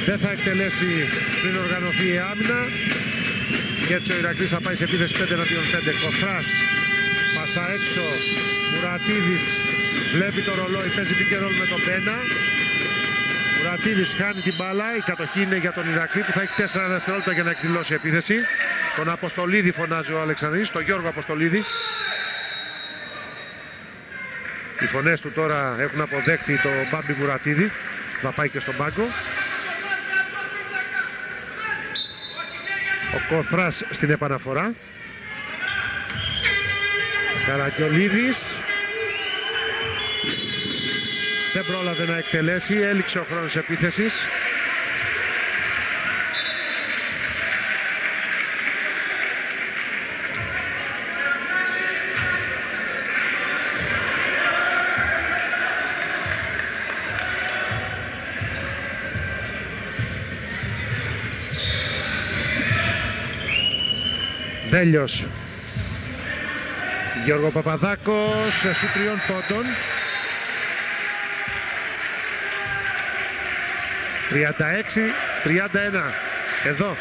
δεν θα εκτελέσει πριν οργανωθεί η άμυνα και έτσι ο Ηρακλής θα πάει σε επίθεση 5-5. Κοθράς, πασά έξω, Μουρατίδης βλέπει το ρολόι, παίζει πικερόλ με τον Μπένα. Μουρατίδης χάνει την μπάλα, η κατοχή είναι για τον Ηρακλή που θα έχει 4 δευτερόλεπτα για να εκδηλώσει επίθεση. Τον Αποστολίδη φωνάζει ο Αλεξανδρής, τον Γιώργο Αποστολίδη. Οι φωνές του τώρα έχουν αποδέχτη το Μπάμπι Μουρατίδη, θα πάει και στον πάγκο. Ο Κοθράς στην επαναφορά. Καραγκιολίδης. Δεν πρόλαβε να εκτελέσει, έληξε ο χρόνος επίθεσης. Δέλιος. Γιώργο Παπαδάκος σε σου 3 πόντων. 36-31. Εδώ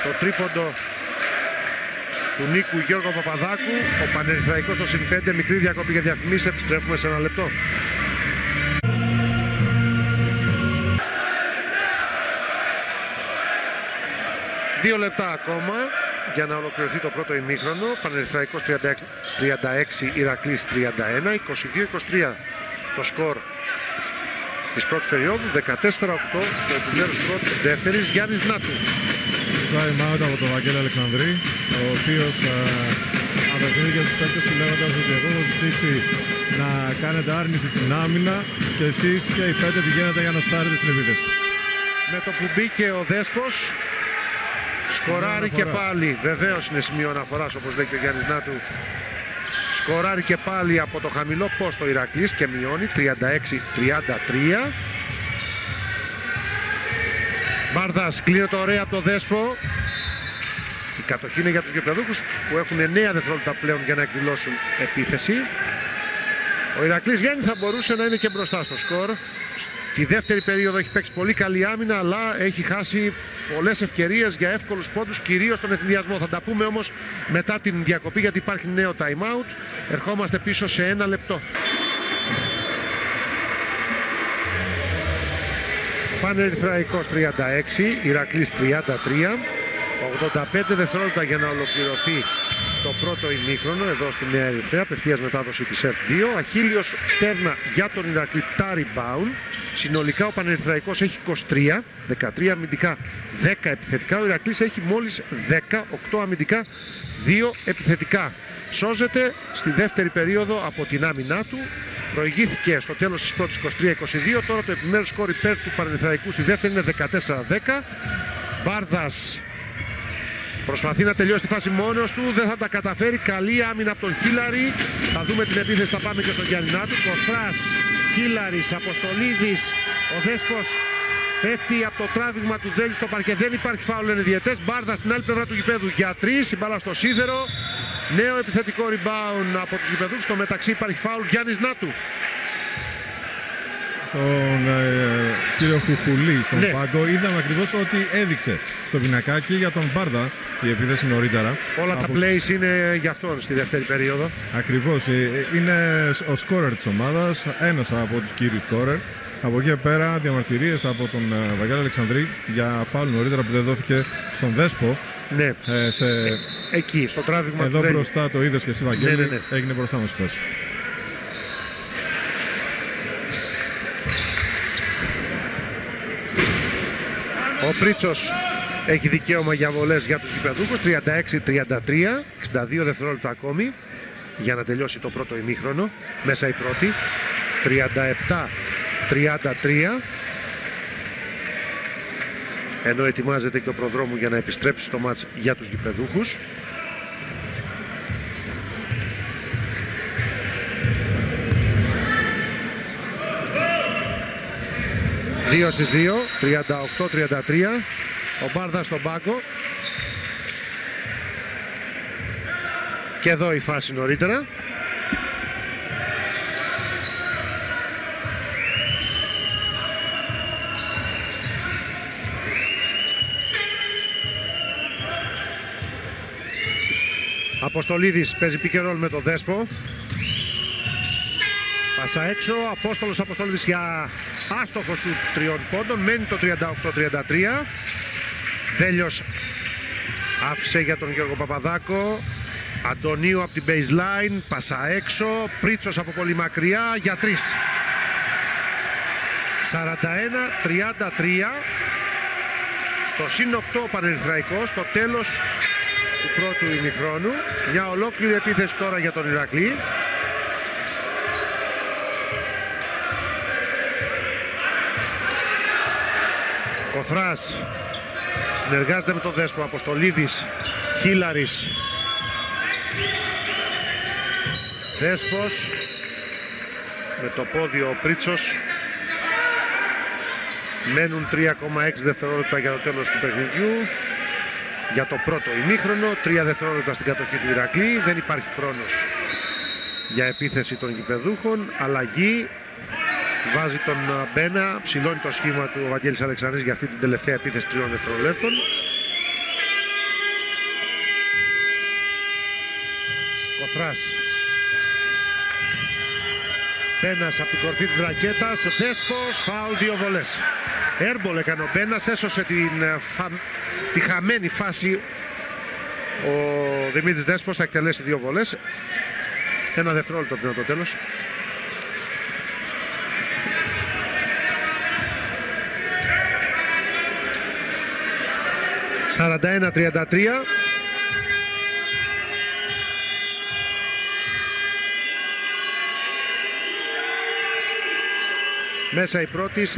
το τρίποντο του Νίκου Γιώργο Παπαδάκου. Ο Πανερυθραϊκός στο συν 5. Μικρή διακοπή για διαφημίσεις. Επιστρέφουμε σε ένα λεπτό. Δύο λεπτά ακόμα για να ολοκληρωθεί το πρώτο ημίχρονο. Πανερυθραϊκός 36, Ηρακλής 31, 22-23 το σκορ της πρώτης περίοδου, 14-8 το επιμέρους σκορ της δεύτερης. Γιάννης Νάτου. Time out από τον Βαγγέλη Αλεξανδρή, ο οποίος απευθύνθηκε στους παίκτες του λέγοντας ότι εγώ έχω ζητήσει να κάνετε άρνηση στην άμυνα και εσείς και οι 5 πηγαίνετε για να στάρετε στην επίθεση. Με το που μπήκε ο Δέσπος, σκοράρει και πάλι. Βεβαίως είναι σημείο αναφοράς, όπως λέει και ο Γιάννης Νάτου. Σκοράρει και πάλι από το χαμηλό πόστο Ηρακλής και μειώνει 36-33. Μπάρδας κλείνεται ωραία από το Δέσπο. Η κατοχή είναι για τους γηπεδούχους που έχουν 9 δευτερόλεπτα πλέον για να εκδηλώσουν επίθεση. Ο Ηρακλής Γιάννη θα μπορούσε να είναι και μπροστά στο σκορ. Τη δεύτερη περίοδο έχει παίξει πολύ καλή άμυνα, αλλά έχει χάσει πολλές ευκαιρίες για εύκολους πόντους, κυρίως στον ευθυνδιασμό. Θα τα πούμε όμως μετά την διακοπή, γιατί υπάρχει νέο time out. Ερχόμαστε πίσω σε 1 λεπτό. Πανερυθραϊκός 36, Ηρακλής 33. 85 δευτερόλεπτα για να ολοκληρωθεί το πρώτο ημίχρονο εδώ στη Νέα Ερυθρέα. Απευθείας μετάδοση της F2. Αχίλιος Τέρνα για τον Ηρακλή, τα rebound. Συνολικά ο Πανερυθραϊκός έχει 23, 13 αμυντικά, 10 επιθετικά. Ο Ηρακλής έχει μόλις 10, 8 αμυντικά, 2 επιθετικά. Σώζεται στη δεύτερη περίοδο από την άμυνά του. Προηγήθηκε στο τέλος της πρώτης 23-22. Τώρα το επιμέρους σκορ υπέρ του Πανερυθραϊκού στη δεύτερη είναι 14-10. Μπάρδας προσπαθεί να τελειώσει τη φάση μόνος του, δεν θα τα καταφέρει. Καλή άμυνα από τον Χίλαρη. Θα δούμε την επίθεση, θα πάμε και στον Γιάννη Νάτου. Κοστράς, Χίλαρης, Αποστολίδης. Ο Δέσπος πέφτει από το τράβηγμα του Δέλη στο παρκέ. Δεν υπάρχει φάουλ, λένε οι διαιτές. Μπάρδα στην άλλη πλευρά του γηπέδου για 3. Η μπάλα στο σίδερο. Νέο επιθετικό rebound από τους γηπεδούς. Στο μεταξύ υπάρχει φάουλ Γιάννης Νάτου. Τον κύριο Χουχουλή στον πάγκο είδαμε ακριβώς ότι έδειξε στο πινακάκι για τον Μπάρδα η επίθεση νωρίτερα. Όλα τα plays είναι για αυτόν στη δεύτερη περίοδο. Ακριβώς, είναι ο σκόρερ της ομάδας, ένας από τους κύριους σκόρερ. Από εκεί πέρα διαμαρτυρίες από τον Βαγγέλη Αλεξανδρή για φάουλ νωρίτερα που δεν δόθηκε στον Δέσπο. Ναι, εκεί στο τράβηγμα εδώ του μπροστά το είδες και εσύ Βαγγέλη, ναι. Έγινε μπροστά μας η φάση. Ο Πρίτσος έχει δικαίωμα για βολές για τους γηπεδούχους. 36-33, 62 δευτερόλεπτα ακόμη για να τελειώσει το πρώτο ημίχρονο. Μέσα η πρώτη. 37-33. Ενώ ετοιμάζεται και ο προδρόμου για να επιστρέψει στο μάτς για τους γηπεδούχους. Δύο στις 2, 38-33. Ο Μπάρδας στον πάγκο. Και εδώ η φάση νωρίτερα. Αποστολίδης παίζει pick and roll με το Δέσπο. Πάσα έξω, Απόστολος Αποστολίδης για άστοχο σου 3 πόντων. Μένει το 38-33. Δέλιος άφησε για τον Γιώργο Παπαδάκο. Αντωνίου από την baseline, πάσα έξω. Πρίτσος από πολύ μακριά για 3. 41-33. Στο συν 8 Πανερυθραϊκό, στο τέλος του πρώτου ημιχρόνου. Μια ολόκληρη επίθεση τώρα για τον Ηρακλή. Κοθράς συνεργάζεται με τον Δέσπο. Αποστολίδης, Χίλαρης, Δέσπος με το πόδι ο Πρίτσος. Μένουν 3,6 δευτερόλεπτα για το τέλος του παιχνιδιού. Για το πρώτο ημίχρονο, 3 δευτερόλεπτα στην κατοχή του Ηρακλή. Δεν υπάρχει χρόνος για επίθεση των γηπεδούχων. Αλλαγή. Βάζει τον Μπένα, ψηλώνει το σχήμα του ο Βαγγέλης Αλεξανδρής για αυτή την τελευταία επίθεση 3 δευτερολέπτων. Κοθράς. Μπένας από την κορφή της ρακέτας. Δέσπος, φάουλ, 2 βολές. Έρμπολ έκανε ο Μπένας, έσωσε τη χαμένη φάση. Ο Δημήτρης Δέσπος θα εκτελέσει 2 βολές. 1 δευτερόλεπτο πριν από το τέλος. Μέσα η πρώτη, 41-34.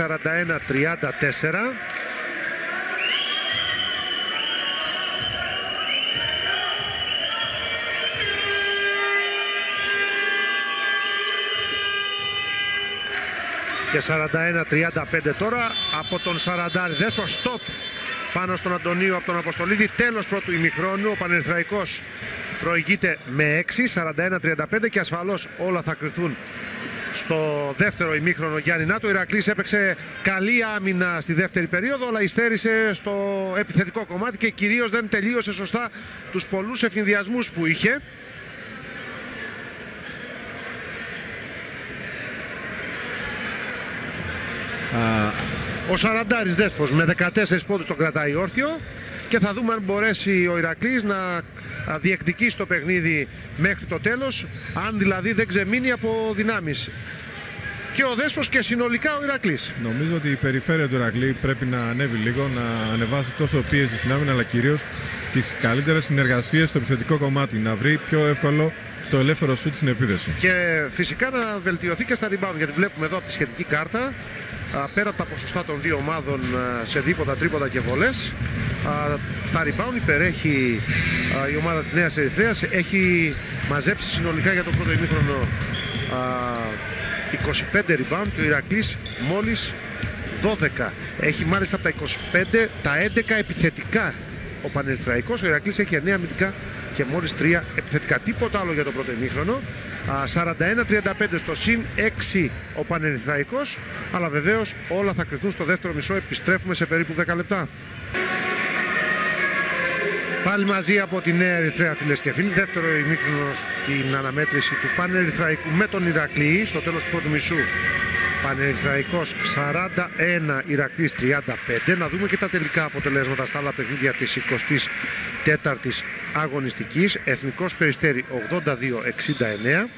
Και 41-35 τώρα από τον Σαραντάρη. Δέσπος, stop πάνω στον Αντωνίου από τον Αποστολίδη. Τέλος πρώτου ημιχρόνου. Ο Πανερθραϊκός προηγείται με 6, 41-35 και ασφαλώς όλα θα κριθούν στο δεύτερο ημίχρονο Γιάννηνά. Ο Ηρακλής έπαιξε καλή άμυνα στη δεύτερη περίοδο, αλλά υστέρησε στο επιθετικό κομμάτι και κυρίως δεν τελείωσε σωστά τους πολλούς ευθυνδιασμούς που είχε. Ο Σαραντάρης Δέσπος με 14 πόντους τον κρατάει όρθιο και θα δούμε αν μπορέσει ο Ηρακλής να διεκδικήσει το παιχνίδι μέχρι το τέλος, αν δηλαδή δεν ξεμείνει από δυνάμεις. Και ο Δέσπος και συνολικά ο Ηρακλής. Νομίζω ότι η περιφέρεια του Ηρακλή πρέπει να ανέβει λίγο, να ανεβάσει τόσο πίεση στην άμυνα, αλλά κυρίως τις καλύτερες συνεργασίες στο επιθετικό κομμάτι, να βρει πιο εύκολο το ελεύθερο σουτ στην επίδεση. Και φυσικά να βελτιωθεί και στα rebound, γιατί βλέπουμε εδώ από τη σχετική κάρτα, πέρα από τα ποσοστά των δύο ομάδων σε δίποτα, τρίποτα και βολές, στα rebound υπερέχει η ομάδα της Νέας Ερυθρέας. Έχει μαζέψει συνολικά για το πρώτο ημίχρονο 25 rebound και ο Ηρακλής μόλις 12. Έχει μάλιστα από τα 25 τα 11 επιθετικά ο Πανερθραϊκός. Ο Ηρακλής έχει 9 αμυντικά και μόλις 3 επιθετικά. Τίποτα άλλο για το πρώτο ημίχρονο. 41-35 στο συν 6 ο Πανερθραϊκός, αλλά βεβαίως όλα θα κρυθούν στο δεύτερο μισό. Επιστρέφουμε σε περίπου 10 λεπτά. Πάλι μαζί από τη Νέα Ερυθρέα, φίλες και φίλοι. Δεύτερο ημίχρονο στην αναμέτρηση του Πανερθραϊκού με τον Ηρακλή. Στο τέλος του πρώτου μισού Πανερθραϊκός 41, Ηρακλής 35. Να δούμε και τα τελικά αποτελέσματα στα άλλα παιχνίδια της 24ης αγωνιστικής. Εθνικός Περιστέρι 82-69,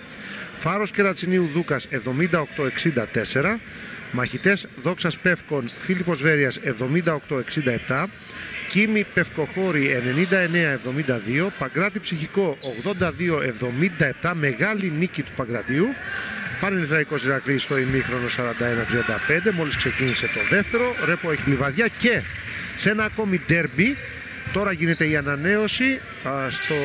Φάρος Κερατσινίου Δούκας 78-64, Μαχητές Δόξας Πεύκων Φίλιππος Βέρειας 78-67, Κίμη Πευκοχώρη 99-72, Παγκράτη Ψυχικό 82-77, μεγάλη νίκη του Παγκρατίου. Πανερθραϊκός Ηρακλής στο ημίχρονο 41-35, μόλις ξεκίνησε το δεύτερο. Ρέπο έχει Λιβαδιά και σε ένα ακόμη ντέρμπι. Τώρα γίνεται η ανανέωση στο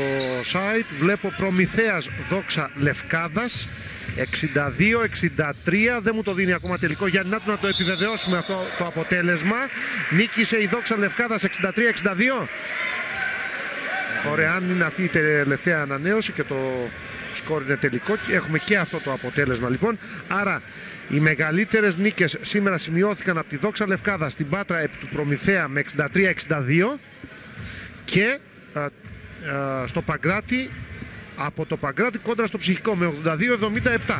site. Βλέπω Προμηθέας Δόξα Λευκάδας 62-63. Δεν μου το δίνει ακόμα τελικό. Για να το επιβεβαιώσουμε αυτό το αποτέλεσμα. Νίκησε η Δόξα Λευκάδας 63-62. Ωραία, αν είναι αυτή η τελευταία ανανέωση και το σκορ είναι τελικό, έχουμε και αυτό το αποτέλεσμα λοιπόν. Άρα οι μεγαλύτερες νίκες σήμερα σημειώθηκαν από τη Δόξα Λευκάδα στην Πάτρα επί του Προμηθέα με 63-62 και στο Παγκράτη, από το Παγκράτη κόντρα στο Ψυχικό με 82-77.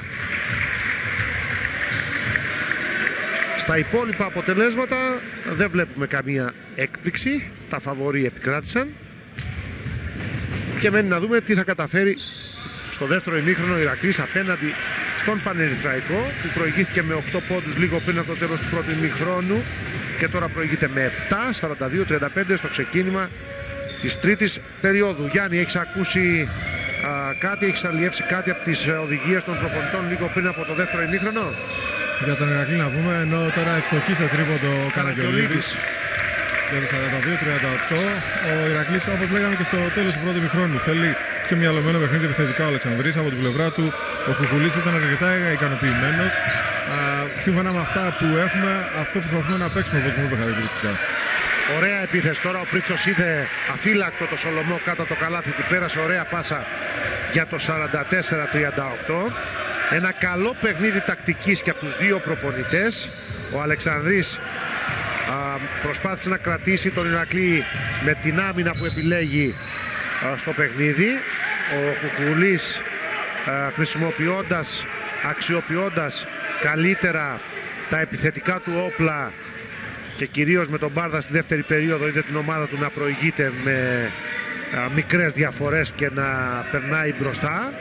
Στα υπόλοιπα αποτελέσματα δεν βλέπουμε καμία έκπληξη. Τα φαβορί επικράτησαν και μένει να δούμε τι θα καταφέρει στο δεύτερο ημίχρονο ο Ηρακλής απέναντι στον Πανερθραϊκό, που προηγήθηκε με 8 πόντους λίγο πριν από το τέλος του πρώτου ημιχρόνου και τώρα προηγείται με 7, 42-35 στο ξεκίνημα της τρίτης περίοδου. Γιάννη, έχεις ακούσει κάτι, έχεις αλλιεύσει κάτι από τις οδηγίες των προπονητών λίγο πριν από το δεύτερο ημίχρονο? Για τον Ηρακλή να πούμε, ενώ τώρα ευστοχεί σε τρίποντο ο Καραγκιολίδης για το 42-38. Ο Ηρακλής, όπως λέγαμε και στο τέλος του πρώτου ημιχρόνου, θέλει πιο μυαλωμένο παιχνίδι επιθετικά ο Αλεξανδρής. Από την πλευρά του ο Κουκουλής ήταν αρκετά ικανοποιημένος. Σύμφωνα με αυτά που έχουμε, αυτό που προσπαθούμε να παίξουμε, όπως μου είπε χαρακτηριστικά. Ωραία επίθεση τώρα. Ο Πρίτσος είδε αφύλακτο το Σολομό κάτω από το καλάθι του. Πέρασε ωραία πάσα για το 44-38. Ένα καλό παιχνίδι τακτικής και από τους δύο προπονητές. Ο Αλεξανδρής προσπάθησε να κρατήσει τον Ηρακλή με την άμυνα που επιλέγει στο παιχνίδι. Ο Κουκουλής αξιοποιώντας καλύτερα τα επιθετικά του όπλα και κυρίως με τον Μπάρδα στη δεύτερη περίοδο, είδε την ομάδα του να προηγείται με μικρές διαφορές και να περνάει μπροστά.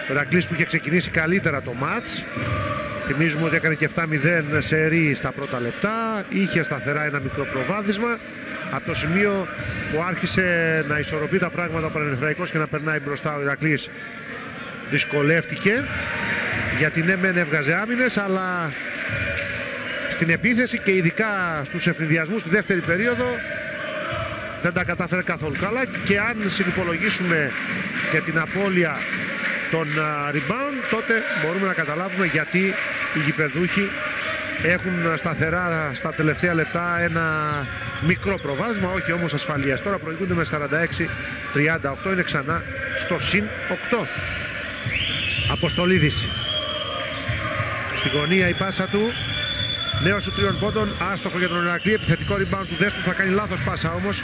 Ο Ηρακλής που είχε ξεκινήσει καλύτερα το μάτς, θυμίζουμε ότι έκανε και 7-0 σερί στα πρώτα λεπτά, είχε σταθερά ένα μικρό προβάδισμα. Από το σημείο που άρχισε να ισορροπεί τα πράγματα ο Πανερθραϊκός και να περνάει μπροστά, ο Ηρακλής δυσκολεύτηκε, γιατί ναι μεν έβγαζε άμυνες, αλλά στην επίθεση και ειδικά στους ευνηδιασμούς στη δεύτερη περίοδο δεν τα κατάφερε καθόλου καλά, και αν συνυπολογίσουμε και την απώλεια των rebound, τότε μπορούμε να καταλάβουμε γιατί οι γηπεδούχοι έχουν σταθερά στα τελευταία λεπτά ένα μικρό προβάδισμα, όχι όμως ασφαλείας. Τώρα προηγούνται με 46-38, είναι ξανά στο συν 8. Αποστολίδης στην γωνία, η πάσα του, νέος σου 3 πόντων, άστοχο για τον Ηρακλή, επιθετικό rebound του Δέσπου, θα κάνει λάθος πάσα όμως.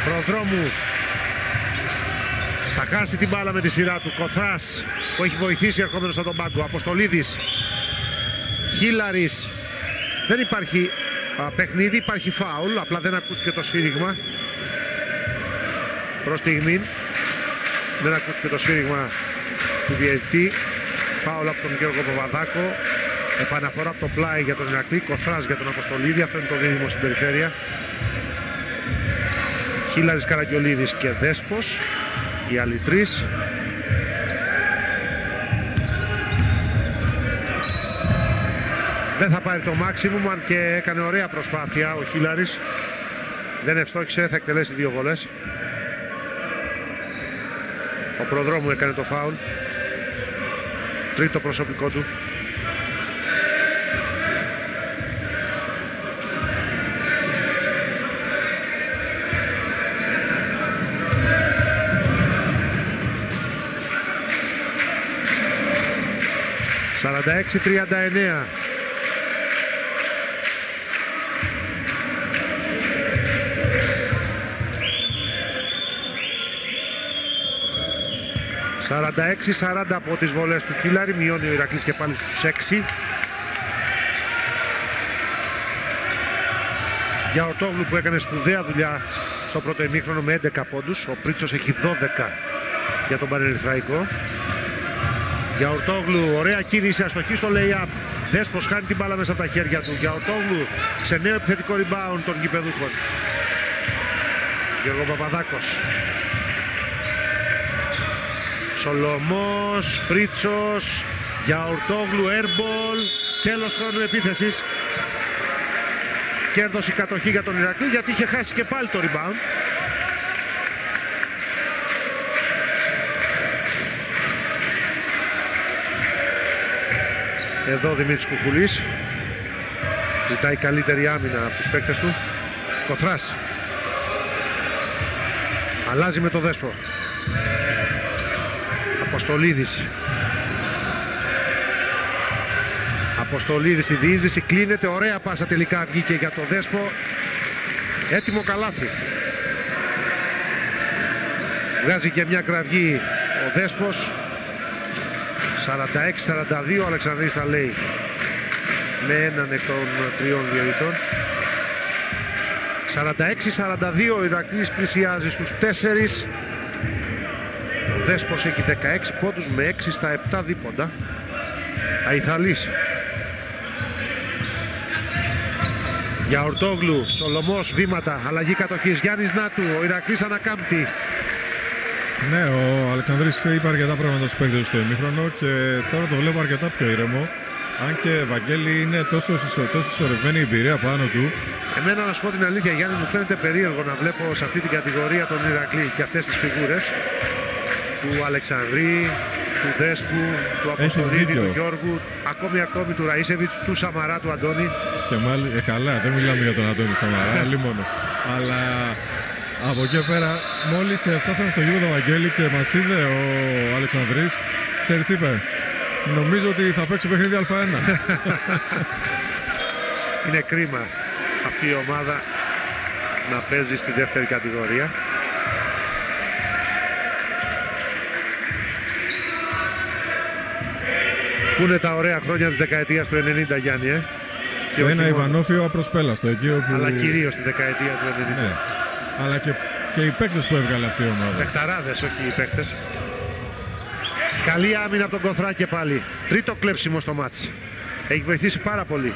Προδρόμου θα χάσει την μπάλα με τη σειρά του. Κοθράς που έχει βοηθήσει ερχόμενος από τον πάγκο. Αποστολίδης, Χίλαρης, δεν υπάρχει παιχνίδι, υπάρχει φάουλ, απλά δεν ακούστηκε το σφύριγμα προς στιγμή. Δεν ακούστηκε το σφύριγμα του διαιτητή. Φάουλ από τον Γιώργο Παπαδάκο. Επαναφορά από το πλάι για τον Ηρακλή. Κοθράς για τον Αποστολίδη. Αυτό είναι το δίδυμο στην περιφέρεια. Χίλαρης, Καραγκιολίδης και Δέσπος, οι άλλοι τρεις. Δεν θα πάρει το maximum, αν και έκανε ωραία προσπάθεια ο Χίλαρης. Δεν ευστόχισε, θα εκτελέσει 2 βολές. Ο Προδρόμου έκανε το φάουλ. Τρίτο προσωπικό του. «46-39». «46-40» από τις βολές του Χίλαρη. Μειώνει ο Ηρακλής και πάλι στους 6. Για Ορτόγλου που έκανε σπουδαία δουλειά στο πρώτο ημίχρονο με 11 πόντους. Ο Πρίτσος έχει 12 για τον Πανερυθραϊκό. Για Ορτόγλου, ωραία κίνηση, αστοχή στο lay-up. Δέσπος χάνει την μπάλα μέσα από τα χέρια του. Για Ορτόγλου, σε νέο επιθετικό rebound των γηπεδούχων. Γιώργο Παπαδάκος. Σολομός, Πρίτσος, για Ορτόγλου, airball. Τέλος χρόνου επίθεσης. Κέρδος η κατοχή για τον Ηρακλή, γιατί είχε χάσει και πάλι το rebound. Εδώ ο Δημήτρης Κουκουλής ζητάει καλύτερη άμυνα από τους παίκτες του. Κοθράς αλλάζει με το Δέσπο. Αποστολίδης. Αποστολίδης στη διείσδυση, κλείνεται, ωραία πάσα τελικά βγήκε για το Δέσπο. Έτοιμο καλάθι. Βγάζει και μια κραυγή ο Δέσπος. 46-42, ο Αλεξανδρής τα λέει με έναν εκ των 3 διαιτητών. 46-42, ο Ηρακλής πλησιάζει στους 4. Ο Δέσπος έχει 16 πόντους με 6 στα 7 δίποντα. Αϊθαλής. Για Ορτόγλου, Σολομός, βήματα, αλλαγή κατοχής. Γιάννης Νάτου, ο Ηρακλής ανακάμπτει. Ναι, ο Αλεξανδρής είπε αρκετά πράγματα στους παίκτες στο ημίχρονο και τώρα το βλέπω αρκετά πιο ήρεμο. Αν και Βαγγέλη είναι τόσο ισορροπημένη η εμπειρία πάνω του. Εμένα, να σου πω την αλήθεια, Γιάννη, μου φαίνεται περίεργο να βλέπω σε αυτή την κατηγορία τον Ηρακλή και αυτές τις φιγούρες του Αλεξανδρή, του Δέσπου, του Αποστολίδη, του Γιώργου, ακόμη του Ραΐσεβιτς, του Σαμαρά, του Αντώνη. Και μάλιστα, καλά, δεν μιλάμε για τον Αντώνη Σαμαρά, αλλή μόνο. Αλλά από εκεί πέρα, μόλις φτάσαμε στο γήπεδο Βαγγέλη και μας είδε ο Αλεξανδρής, ξέρεις τι είπε? Νομίζω ότι θα παίξει παιχνίδι Α1. Είναι κρίμα αυτή η ομάδα να παίζει στη δεύτερη κατηγορία. Πού είναι τα ωραία χρόνια της δεκαετίας του 90, Γιάννη, Και ένα Ιβανόφιο απροσπέλαστο εκεί όπου... Αλλά κυρίως στη δεκαετία του 90. Ναι. Αλλά και οι παίκτες που έβγαλε αυτή η ομάδα. Παιχταράδες, όχι οι παίκτες. Καλή άμυνα από τον Κοθρά και πάλι. Τρίτο κλέψιμο στο μάτς. Έχει βοηθήσει πάρα πολύ.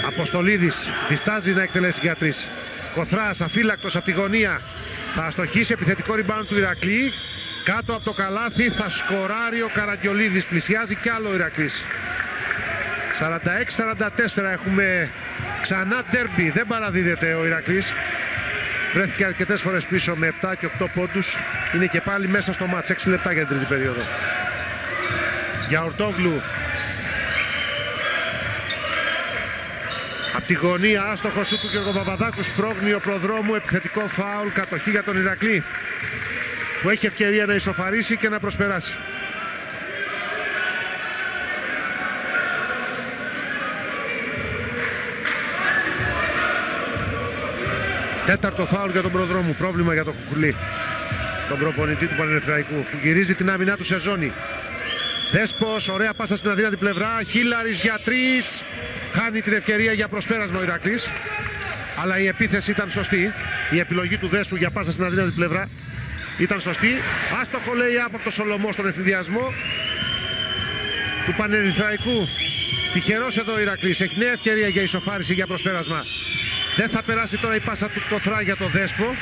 Αποστολίδης διστάζει να εκτελέσει για 3. Κοθράς αφύλακτος από τη γωνία. Θα αστοχίσει, επιθετικό rebound του Ηρακλή. Κάτω από το καλάθι θα σκοράρει ο Καραγκιολίδης. Πλησιάζει κι άλλο ο Ηρακλής. 46-44 έχουμε ξανά ντέρμπι. Δεν παραδίδεται ο Ηρακλής. Βρέθηκε αρκετές φορές πίσω με 7 και 8 πόντους. Είναι και πάλι μέσα στο μάτς. 6 λεπτά για την τρίτη περίοδο. Γιαουρτόγλου. Απ' τη γωνία άστοχο σου του Γιώργο Παπαδάκου. Σπρώχνει ο προδρόμου. Επιθετικό φάουλ. Κατοχή για τον Ηρακλή, που έχει ευκαιρία να ισοφαρίσει και να προσπεράσει. Τέταρτο φάουλ για τον προδρόμου. Πρόβλημα για τον Κουκουλή, τον προπονητή του Πανερθραϊκού, που γυρίζει την άμυνά του σε ζώνη. Δέσπος, ωραία πάσα στην αδύνατη πλευρά. Χίλαρης για 3. Χάνει την ευκαιρία για προσπέρασμα ο Ηρακλής. Αλλά η επίθεση ήταν σωστή. Η επιλογή του Δέσπου για πάσα στην αδύνατη πλευρά ήταν σωστή. Άστοχο λέει από το Σολομό στον ευθυνδιασμό του Πανερθραϊκού. Τυχερός εδώ ο Ηρακλής. Έχει νέα ευκαιρία για ισοφάριση, για προσπέρασμα. Δεν θα περάσει τώρα η πάσα του Κοθρά για το Δέσπο.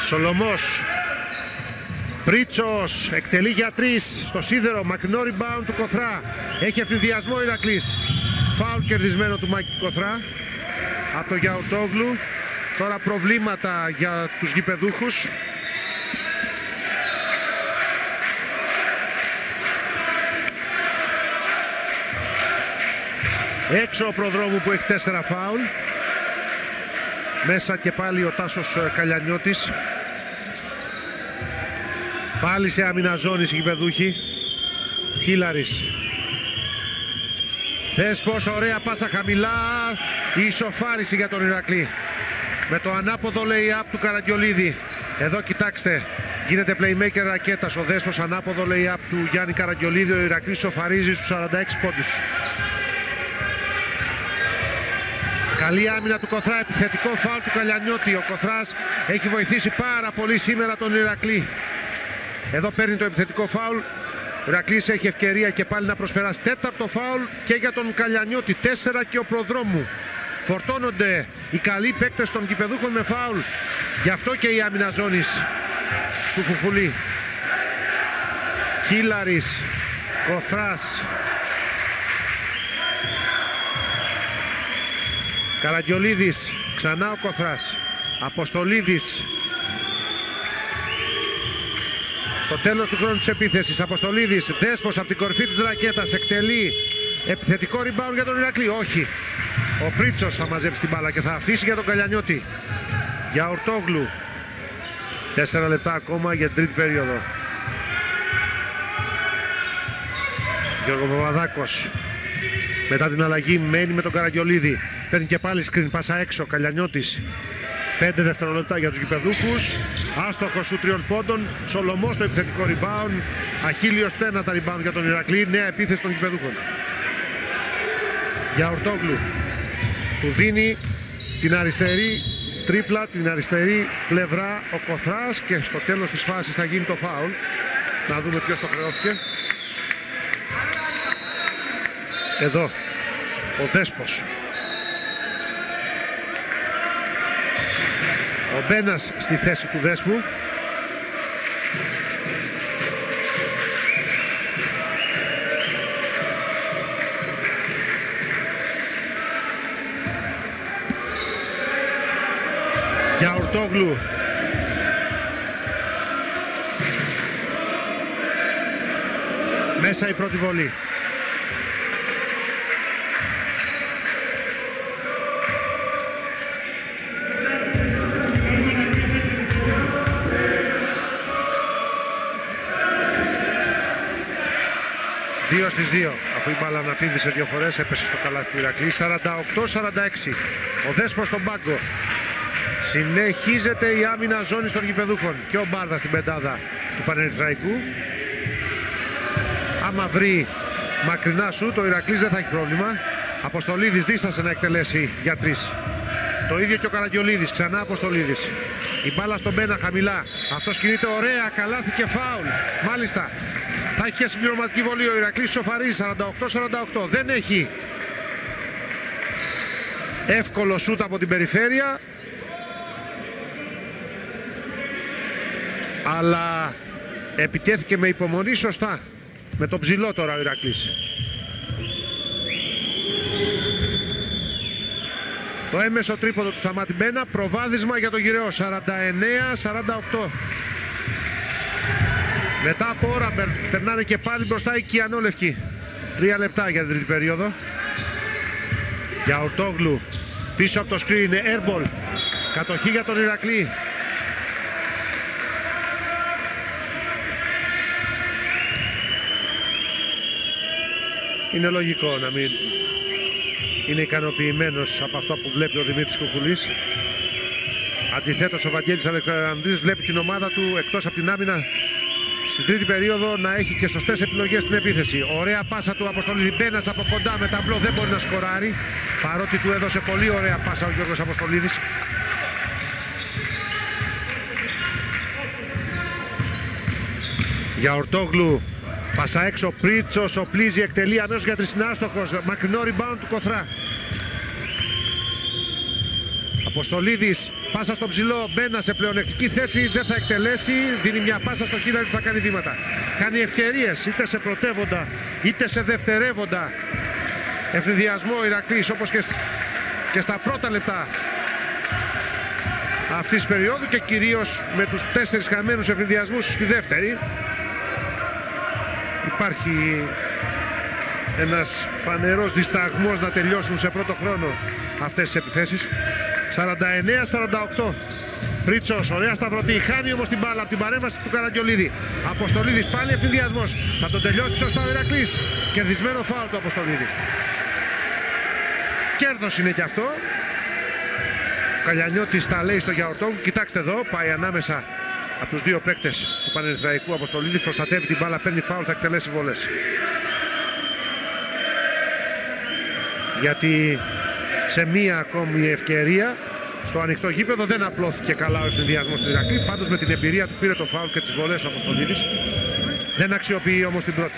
Σολομός. Πρίτσος εκτελεί για 3 στο σίδερο. Μακρινό rebound του Κοθρά. Έχει ευθυνδιασμό ο Ηρακλής. Φάουλ κερδισμένο του Μάκη Κοθρά από το Γιαουρτόγλου. Τώρα προβλήματα για τους γηπεδούχους. Έξω ο προδρόμου που έχει 4 φάουλ. Μέσα και πάλι ο Τάσος Καλιανιώτης. Πάλι σε άμυνα ζώνης οι γηπεδούχοι. Χίλαρης. Δέσπος, ωραία πάσα χαμηλά. Η ισοφάριση για τον Ηρακλή. Με το ανάποδο lay-up του Καραγκιολίδη. Εδώ κοιτάξτε. Γίνεται playmaker ρακέτας. Ο Δέσπος, ανάποδο lay-up του Γιάννη Καραγκιολίδη. Ο Ηρακλής ισοφαρίζει στους 46 πόντους. Καλή άμυνα του Κοθρά, επιθετικό φάουλ του Καλιανιώτη. Ο Κοθράς έχει βοηθήσει πάρα πολύ σήμερα τον Ηρακλή. Εδώ παίρνει το επιθετικό φάουλ. Ο Ηρακλής έχει ευκαιρία και πάλι να προσπεράσει. Τέταρτο φάουλ και για τον Καλιανιώτη. 4 και ο προδρόμου. Φορτώνονται οι καλοί παίκτες των γηπεδούχων με φάουλ. Γι' αυτό και η άμυνα ζώνης του Φουφουλή. Χίλαρης, Κοθράς. Καραγκιολίδης, ξανά ο Κοθράς. Αποστολίδης. Στο τέλος του χρόνου της επίθεσης, Αποστολίδης. Δέσπος από την κορυφή της ρακέτας εκτελεί. Επιθετικό rebound για τον Ηρακλή. Όχι. Ο Πρίτσος θα μαζέψει την μπάλα και θα αφήσει για τον Καλιανιώτη. Για Ορτόγλου. 4 λεπτά ακόμα για την τρίτη περίοδο. Γιώργο Παπαδάκος. Μετά την αλλαγή μένει με τον Καραγκιολίδη. Παίρνει και πάλι screen, πάσα έξω, Καλιανιώτης. 5 δευτερόλεπτα για τους γηπεδούχους. Άστοχο σου 3 πόντων. Σολομός στο επιθετικό rebound. Αχίλιος τένατα rebound για τον Ηρακλή. Νέα επίθεση των γηπεδούχων. Για Ορτόγλου. Του δίνει την αριστερή τρίπλα, την αριστερή πλευρά ο Κοθράς και στο τέλος της φάσης θα γίνει το φάουλ. Να δούμε ποιος το χρεώθηκε. Εδώ ο Δέσπος. Ο Μπένας στη θέση του Δέσπου. Για Ορτόγλου. Μέσα η πρώτη βολή. Δύο στις 2, αφού η μπάλα αναπήδησε 2 φορές, έπεσε στο καλάθι του Ηρακλή. 48-46. Ο Δέσπος στον πάγκο. Συνεχίζεται η άμυνα ζώνης των γηπεδούχων. Και ο Μπάρδας στην πεντάδα του Πανερθραϊκού. Άμα βρει μακρινά σου, το Ηρακλής δεν θα έχει πρόβλημα. Αποστολίδης δίστασε να εκτελέσει για 3. Το ίδιο και ο Καραγκιολίδης. Ξανά Αποστολίδης. Η μπάλα στον Μπένα χαμηλά. Αυτός κινείται ωραία. Καλάθι και φάουλ. Μάλιστα. Θα έχει και συμπληρωματική βολή. Ο Ηρακλής σοφαρίζει 48-48. Δεν έχει εύκολο σούτ από την περιφέρεια. Αλλά επιτέθηκε με υπομονή σωστά. με τον ψηλό τώρα ο Ηρακλής. Το έμεσο τρίποντο του Σταμάτη Μπένα, προβάδισμα για τον γυραιό, 49-48. Μετά από ώρα περνάνε και πάλι μπροστά οι κιανόλευκοι. 3 λεπτά για την τρίτη περίοδο. Για Ορτόγλου πίσω από το screen, airball. Κατοχή για τον Ηρακλή. Είναι λογικό να μην είναι ικανοποιημένος από αυτό που βλέπει ο Δημήτρης Κουκουλής. Αντιθέτως ο Βαγγέλης Αλεξανδρίδης βλέπει την ομάδα του εκτός από την άμυνα στην τρίτη περίοδο να έχει και σωστές επιλογές στην επίθεση. Ωραία πάσα του Αποστολίδη, Μπένας από κοντά με ταμπλό, δεν μπορεί να σκοράρει, παρότι του έδωσε πολύ ωραία πάσα ο Γιώργος Αποστολίδης. Για Ορτόγλου, πάσα έξω, Πρίτσος, οπλίζει, εκτελεί αμέσως για τρισινάστοχος, μακρινό rebound του Κοθρά. Αποστολίδης, πάσα στο ψηλό, Μπένα σε πλεονεκτική θέση, δεν θα εκτελέσει, δίνει μια πάσα στο Χίλαρη που θα κάνει βήματα. Κάνει ευκαιρίες είτε σε πρωτεύοντα είτε σε δευτερεύοντα. Ευνηδιασμό ο Ηρακλής, όπως και στα πρώτα λεπτά αυτής της περίοδου και κυρίως με τους 4 χαμένους ευνηδιασμούς στη δεύτερη. Υπάρχει ένας φανερός δισταγμός να τελειώσουν σε πρώτο χρόνο αυτές τις επιθέσεις. 49-48. Πρίτσος, ωραία σταυρωτή, χάνει όμως την μπάλα από την παρέμβαση του Καραγκιολίδη. Αποστολίδης, πάλι ευθυνδιασμός. Θα τον τελειώσει σωστά ο Ηρακλής. Κερδισμένο φάουλ του Αποστολίδη. Κέρδος είναι και αυτό. Ο Καλιανιώτης τα λέει στο Γιαορτόγλου. Κοιτάξτε εδώ, πάει ανάμεσα από τους δύο παίκτες του Πανερθραϊκού. Αποστολίδης προστατεύει την μπάλα, παίρνει φάουλ, θα εκτελέσει βολές. Γιατί σε μία ακόμη ευκαιρία στο ανοιχτό γήπεδο δεν απλώθηκε καλά ο ευθυνδιασμός του Ηρακλή. Πάντως με την εμπειρία του πήρε το φάουλ και τις βολές ο Αποστολίδης. Δεν αξιοποιεί όμως την πρώτη.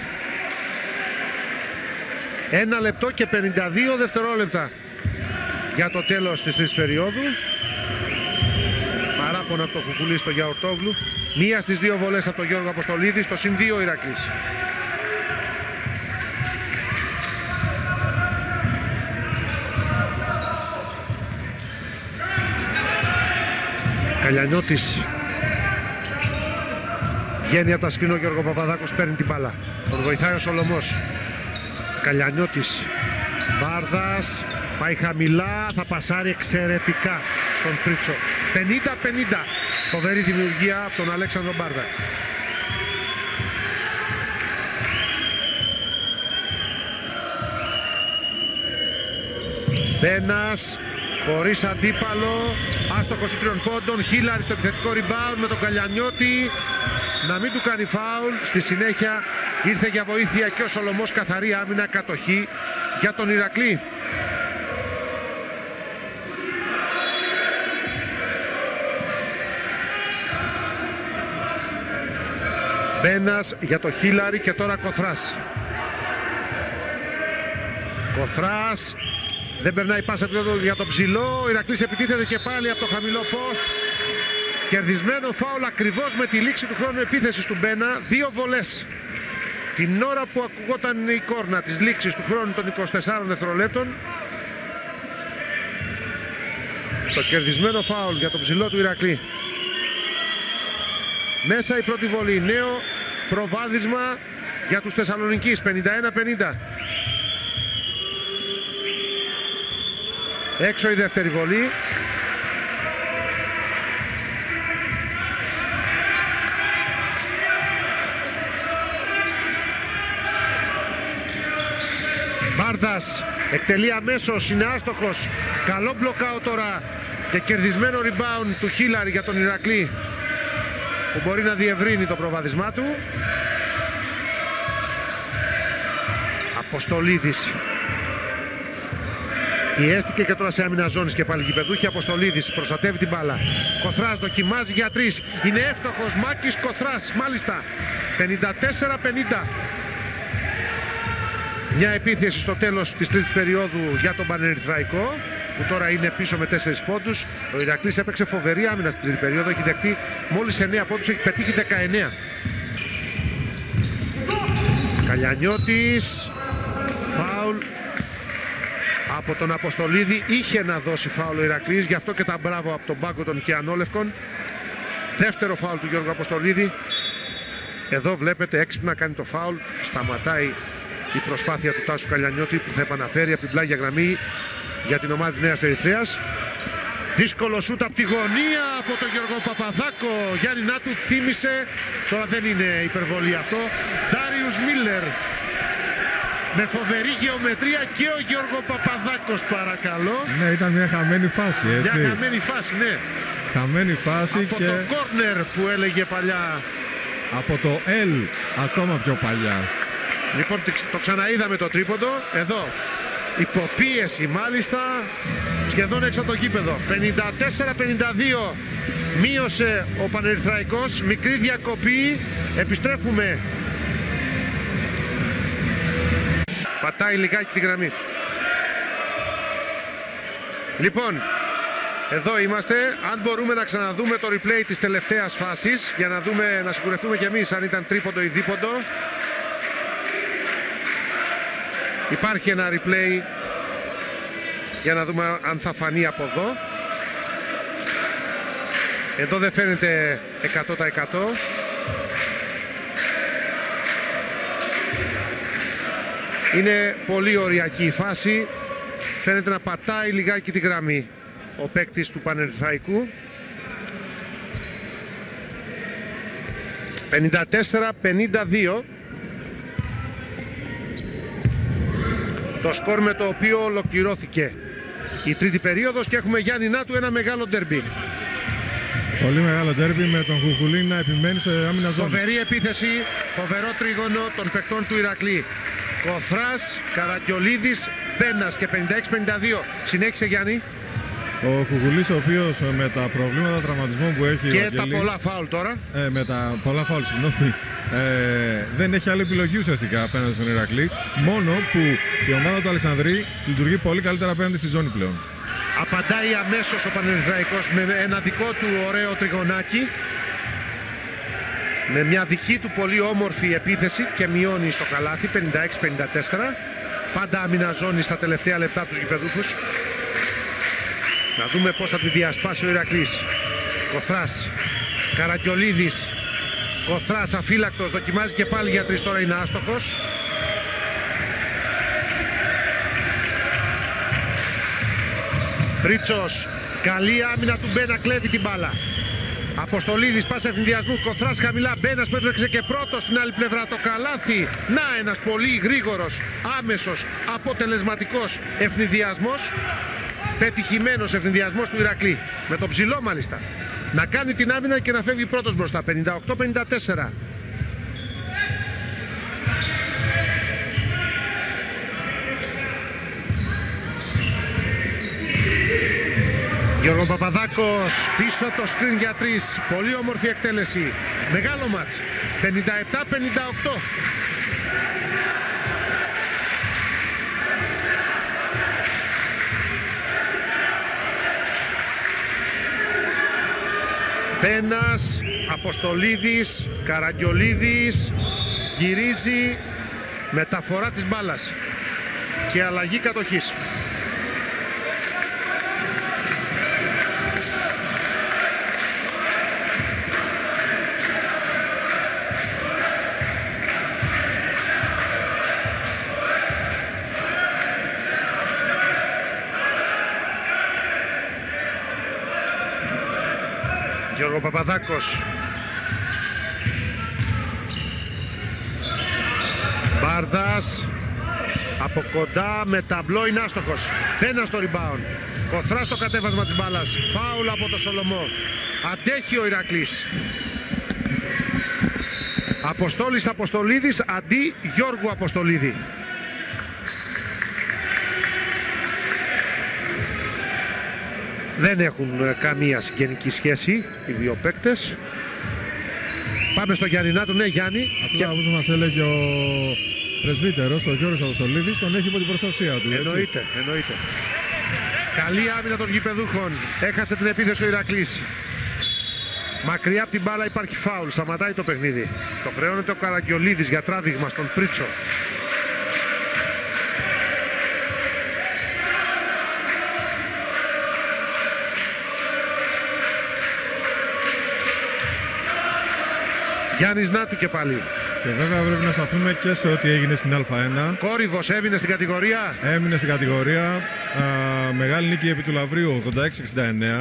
1 λεπτό και 52 δευτερόλεπτα για το τέλος της τρίτης περίοδου. Παράπονα από το Κουκουλί στο Γιαορτόγλου. Μία στις 2 βολές από τον Γιώργο Αποστολίδη, στο συν 2 Ηρακλής. Καλιανιώτης βγαίνει από τα σκηνό, Γιώργο Παπαδάκος παίρνει την μπάλα, τον βοηθάει ο Σολωμός. Καλιανιώτης, Μπάρδας, πάει χαμηλά, θα πασάρει εξαιρετικά στον Πρίτσο. 50-50, φοβερή δημιουργία από τον Αλέξανδρο Μπάρδα. Μπένας, χωρίς αντίπαλο, άστοχος 3 πόντων, Χίλαρη στο επιθετικό rebound με τον Καλιανιώτη να μην του κάνει φάουλ. Στη συνέχεια ήρθε για βοήθεια και ο Σολωμός, καθαρή άμυνα, κατοχή για τον Ηρακλή. Μπένας για το Χίλαρη και τώρα Κοθράς. Κοθράς, δεν περνάει πάσα για τον ψηλό. Ο Ηρακλής επιτίθεται και πάλι από το χαμηλό post. Κερδισμένο φάουλ ακριβώς με τη λήξη του χρόνου επίθεσης του Μπένα. 2 βολές. Την ώρα που ακουγόταν η κόρνα της λήξης του χρόνου των 24 δευτερολέπτων. Το κερδισμένο φάουλ για τον ψηλό του Ηρακλή. Μέσα η πρώτη βολή. Νέο προβάδισμα για τους Θεσσαλονικείς. 51-50. Έξω η δεύτερη βολή. Μπάρδας εκτελεί αμέσως, είναι άστοχος. Καλό μπλοκάο τώρα και κερδισμένο rebound του Χίλαρη για τον Ηρακλή, που μπορεί να διευρύνει το προβάδισμά του. Αποστολίδης πιέστηκε και τώρα σε άμυνα ζώνης και πάλι γηπεδούχη. Αποστολίδης προστατεύει την μπάλα. Κοθράς δοκιμάζει για 3. Είναι εύστοχος. Μάκης Κοθράς, μάλιστα. 54-50. Μια επίθεση στο τέλος της τρίτης περίοδου για τον Πανερθραϊκό, που τώρα είναι πίσω με 4 πόντους. Ο Ηρακλής έπαιξε φοβερή άμυνα στην τρίτη περίοδο. Έχει δεχτεί μόλις 9 πόντους, έχει πετύχει 19. Καλιανιώτης, φάουλ από τον Αποστολίδη. Είχε να δώσει φάουλ ο Ηρακλής, γι' αυτό και τα μπράβο από τον πάγκο των Κιανόλευκων. Δεύτερο φάουλ του Γιώργου Αποστολίδη. Εδώ βλέπετε έξυπνα κάνει το φάουλ. Σταματάει η προσπάθεια του Τάσου Καλιανιώτη που θα επαναφέρει από την πλάγια γραμμή για την ομάδα της Νέας Ερυθρέας. Δύσκολο σούτ από τη γωνία από τον Γιώργο Παπαδάκο. Γιάννη Νάτου θύμισε, τώρα δεν είναι υπερβολή αυτό, Ντάριους Μίλλερ. Με φοβερή γεωμετρία και ο Γιώργο Παπαδάκος, παρακαλώ. Ναι, ήταν μια χαμένη φάση, έτσι. Μια χαμένη φάση, ναι. Χαμένη φάση από και... το κόρνερ που έλεγε παλιά. Από το L ακόμα πιο παλιά. Λοιπόν, το ξαναείδαμε το τρίποντο. Εδώ, υποπίεση μάλιστα. Σχεδόν έξω από το γήπεδο. 54-52 μείωσε ο Πανερυθραϊκός. Μικρή διακοπή. Επιστρέφουμε. Πατάει λιγάκι τη γραμμή. Λοιπόν, εδώ είμαστε. Αν μπορούμε να ξαναδούμε το replay της τελευταίας φάσης για να δούμε, να σιγουρευτούμε κι εμείς αν ήταν τρίποντο ή δίποντο. Υπάρχει ένα replay για να δούμε αν θα φανεί από εδώ. Εδώ δεν φαίνεται 100%. Είναι πολύ ωριακή η φάση. Φαίνεται να πατάει λιγάκι τη γραμμή ο παίκτης του Πανερυθραϊκού. 54-52. Το σκορ με το οποίο ολοκληρώθηκε η τρίτη περίοδος και έχουμε Γιάννη Νάτου, ένα μεγάλο ντερμπι. Πολύ μεγάλο ντέρμπι με τον Κουκουλή να επιμένει σε άμυνα ζώνης. Φοβερή επίθεση, φοβερό τρίγωνο των παικτών του Ηρακλή. Κοθράς, Καραγκιολίδης, Μπένας και 56-52. Συνέχισε Γιάννη. Ο Κουκουλής, ο οποίος με τα προβλήματα τραυματισμών που έχει και τα πολλά φάουλ τώρα. Με τα πολλά φάουλ, συγγνώμη. Δεν έχει άλλη επιλογή ουσιαστικά απέναντι στον Ηρακλή. Μόνο που η ομάδα του Αλεξανδρή λειτουργεί πολύ καλύτερα απέναντι στη ζώνη πλέον. Απαντάει αμέσως ο Πανερυθραϊκός με ένα δικό του ωραίο τριγωνάκι. Με μια δική του πολύ όμορφη επίθεση και μειώνει στο καλάθι 56-54. Πάντα άμυνα ζώνη στα τελευταία λεπτά τους γηπεδούχους. Να δούμε πώς θα τη διασπάσει ο Ηρακλής. Κοθράς, Καραγκιολίδης. Κοθράς αφύλακτος, δοκιμάζει και πάλι για τρεις, τώρα είναι άστοχος. Ρίτσος, καλή άμυνα του Μπένα, κλέβει την μπάλα. Αποστολίδης, πάσα ευνηδιασμού, Κοθράς χαμηλά, Μπένας που έτρεξε και πρώτος στην άλλη πλευρά το καλάθι. Να, ένας πολύ γρήγορος, άμεσος, αποτελεσματικός ευνηδιασμός. Πετυχημένος ευνηδιασμός του Ηρακλή. Με το ψηλό μάλιστα. Να κάνει την άμυνα και να φεύγει πρώτος μπροστά. 58-54. Γιώργο Παπαδάκος πίσω το σκριν για τρεις. Πολύ όμορφη εκτέλεση. Μεγάλο μάτς. 57-58. Μπένας, Αποστολίδης, Καραγκιολίδης, γυρίζει, μεταφορά της μπάλας και αλλαγή κατοχής. Γιώργο Παπαδάκος. Μπάρδας. Από κοντά με ταμπλό, είναι άστοχος. Μπένα στο rebound. Κοθρά στο κατέβασμα της μπάλας. Φάουλ από το Σολομό. Αντέχει ο Ηρακλής. Αποστόλης Αποστολίδης αντί Γιώργου Αποστολίδη. Δεν έχουν καμία συγγενική σχέση οι δύο παίκτες. Πάμε στο Γιάννη Νάτου. Ναι, Γιάννη. Απλά όπως μας έλεγε ο πρεσβύτερος, ο Γιώργος Αποστολίδης, τον έχει υπό την προστασία του. Εννοείται, εννοείται. Καλή άμυνα των γηπεδούχων. Έχασε την επίθεση ο Ηρακλής. Μακριά από την μπάλα υπάρχει φάουλ, σταματάει το παιχνίδι. Το χρεώνεται ο Καραγκιολίδης για τράβηγμα στον Πρίτσο. Γιάννης Νάτου και πάλι. Και βέβαια πρέπει να σταθούμε και σε ό,τι έγινε στην Α1. Κόρυβος έμεινε στην κατηγορία. Έμεινε στην κατηγορία. Μεγάλη νίκη επί του Λαβρίου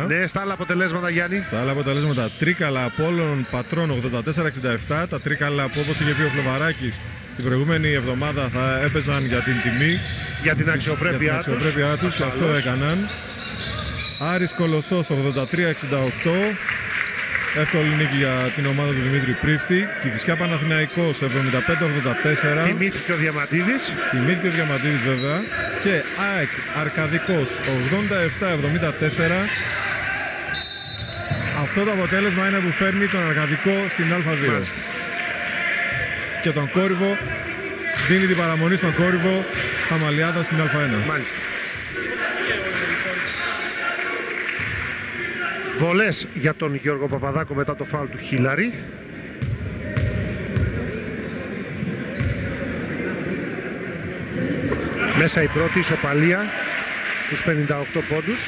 86-69. Ναι, στα άλλα αποτελέσματα, Γιάννη. Στα άλλα αποτελέσματα, Τρίκαλα Απόλλων Πατρών 84-67. Τα Τρίκαλα που, όπως είχε πει ο Φλεβαράκης την προηγούμενη εβδομάδα, θα έπαιζαν για την τιμή, Για την αξιοπρέπειά τους και αυτό έκαναν. Άρης Κολοσσός 83-68. Εύκολη νίκη για την ομάδα του Δημήτρη Πρίφτη. Κηφισιά Παναθηναϊκός 75-84. Τιμήθηκε ο Διαμαντίδης. Τιμήθηκε ο Διαμαντίδης βέβαια. Και ΑΕΚ Αρκαδικός 87-74. Αυτό το αποτέλεσμα είναι που φέρνει τον Αρκαδικό στην Α2. Μάλιστα. Και τον Κόρυβο, δίνει την παραμονή στον Κόρυβο Χαμαλιάδα στην Α1. Μάλιστα. Βολές για τον Γιώργο Παπαδάκο μετά το φάουλ του Χίλαρη. Μέσα η πρώτη ισοπαλία στους 58 πόντους.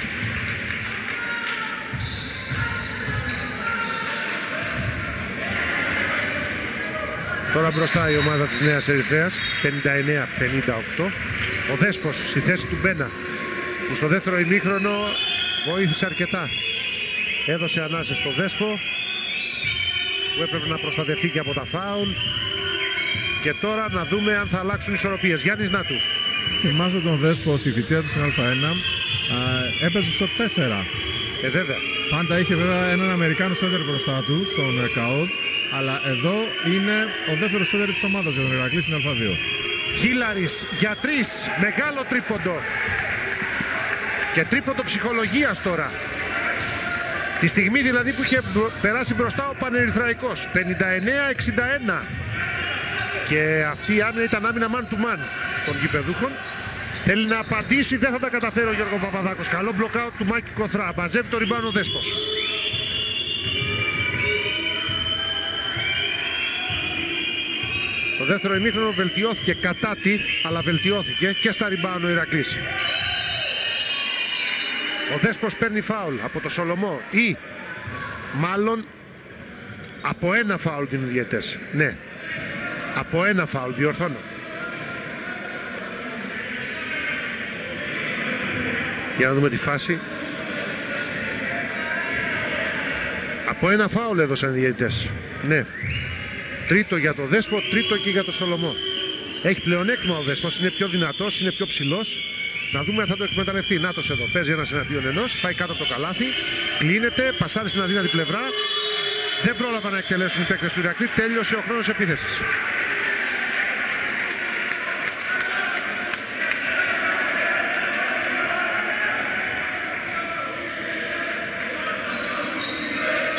Τώρα μπροστά η ομάδα της Νέας Ερυθρέας 59-58. Ο Δέσπος στη θέση του Μπένα, που στο δεύτερο ημίχρονο βοήθησε αρκετά. Έδωσε ανάσες στο Δέσπο, που έπρεπε να προστατευτεί και από τα φάουλ. Και τώρα να δούμε αν θα αλλάξουν ισορροπίες. Γιάννης Νάτου. Θυμάσαι τον Δέσπο στη θητεία του στην Α1. Έπαιζε στο 4. Βέβαια. Πάντα είχε βέβαια έναν Αμερικάνο σέντερ μπροστά του, στον ΚΑΟΔ. Αλλά εδώ είναι ο δεύτερος σέντερ της ομάδας για τον Ηρακλή στην Α2. Χίλαρης για 3. Μεγάλο τρίποντο. Και τρίποντο ψυχολογίας τώρα. Τη στιγμή δηλαδή που είχε περάσει μπροστά ο Πανερυθραϊκός. 59-61. Και αυτή η άμυνα ήταν άμυνα man to man των γηπεδούχων. Θέλει να απαντήσει, δεν θα τα καταφέρει ο Γιώργο Παπαδάκος. Καλό μπλοκάουτ του Μάκη Κοθρά. Μαζεύει το ριμπάνο ο Δέσπος. Στο δεύτερο ημίχρονο βελτιώθηκε κατά τη, αλλά βελτιώθηκε και στα ριμπάνο ο Ηρακλής. Ο Δέσπος παίρνει φάουλ από το Σολομό ή μάλλον από ένα φάουλ την διαιτές. Ναι, από ένα φάουλ, διορθώνω. Για να δούμε τη φάση. Από ένα φάουλ έδωσαν οι διαιτητές. Ναι. Τρίτο για το Δέσπο, τρίτο και για το Σολομό. Έχει πλεονέκτημα ο Δέσπος, είναι πιο δυνατός, είναι πιο ψηλός. Να δούμε αν θα το εκμεταλλευτεί. Νάτος εδώ, παίζει ένας εναντίον ενός, πάει κάτω από το καλάθι, κλείνεται, πασάρει στην αδύνατη πλευρά. Δεν πρόλαβαν να εκτελέσουν οι παίκτες του Ηρακλή, τέλειωσε ο χρόνος επίθεσης.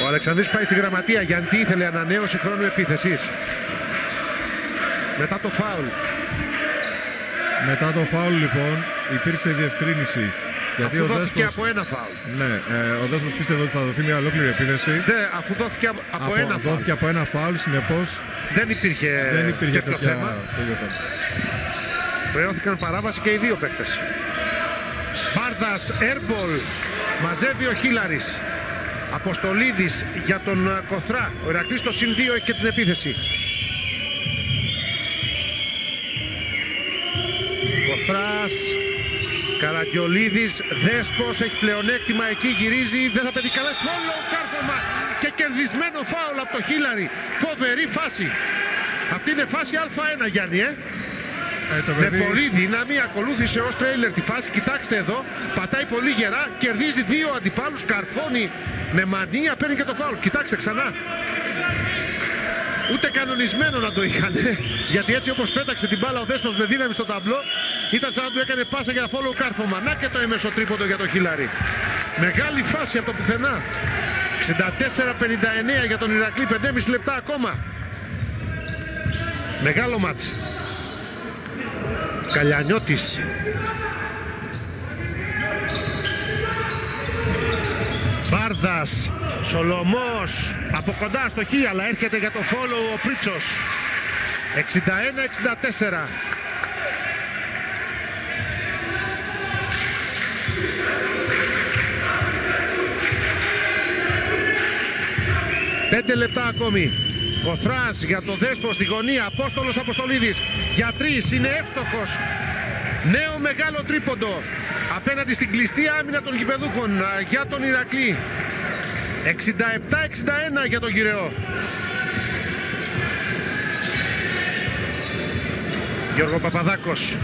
Ο Αλεξανδρής πάει στη γραμματεία γιατί ήθελε ανανέωση χρόνου επίθεσης. Μετά το φάουλ. Μετά το φάουλ λοιπόν υπήρξε διευκρίνηση. Γιατί αφού ο δόθηκε Δέσπος, από ένα φάουλ. Ναι, ο Δέσπος πίστευε ότι θα δοθεί μια ολόκληρη επίθεση. Ναι, αφού δόθηκε από ένα φάουλ. Δόθηκε από ένα φάουλ, συνεπώς δεν υπήρχε τέτοιο θέμα. Χρεώθηκαν παράβαση και οι δύο παίκτες. Μπάρδας, airball, μαζεύει ο Χίλαρης. Αποστολίδης για τον Κοθρά. Ο Ηρακλής στο συν 2 έχει και την επίθεση. Κοθράς, Καραγκιολίδης, Δέσπος έχει πλεονέκτημα εκεί, γυρίζει, δεν θα πετύχει καλά. Φόλο κάρφωμα και κερδισμένο φάουλ από το Χίλαρη. Φοβερή φάση. Αυτή είναι φάση Α1, Γιάννη, με πολύ δύναμη ακολούθησε ως τρέιλερ τη φάση. Κοιτάξτε εδώ, πατάει πολύ γερά, κερδίζει δύο αντιπάλους, καρφώνει με μανία, παίρνει και το φάουλ. Κοιτάξτε ξανά. Ούτε κανονισμένο να το είχαν, γιατί έτσι όπως πέταξε την μπάλα ο Δέσπος με δύναμη στο ταμπλό, ήταν σαν να του έκανε πάσα για follow κάρφωμα. Να και το έμεσο τρίποντο για το Χίλαρη. Μεγάλη φάση από το πουθενά. 64-59 για τον Ηρακλή, 5,5 λεπτά ακόμα. Μεγάλο μάτς. Καλιανιώτης. Μπάρδας Σολωμός από κοντά στο χ, αλλά έρχεται για το follow ο Πρίτσος. 61-64. Πέντε λεπτά ακόμη. Κοθράς για το Δέσπο στη γωνία. Απόστολος Αποστολίδης για 3. Είναι εύστοχος. Νέο μεγάλο τρίποντο απέναντι στην κλειστή άμυνα των γηπεδούχων για τον Ηρακλή. 67-61 για τον Γυραιό. Γιώργο Παπαδάκος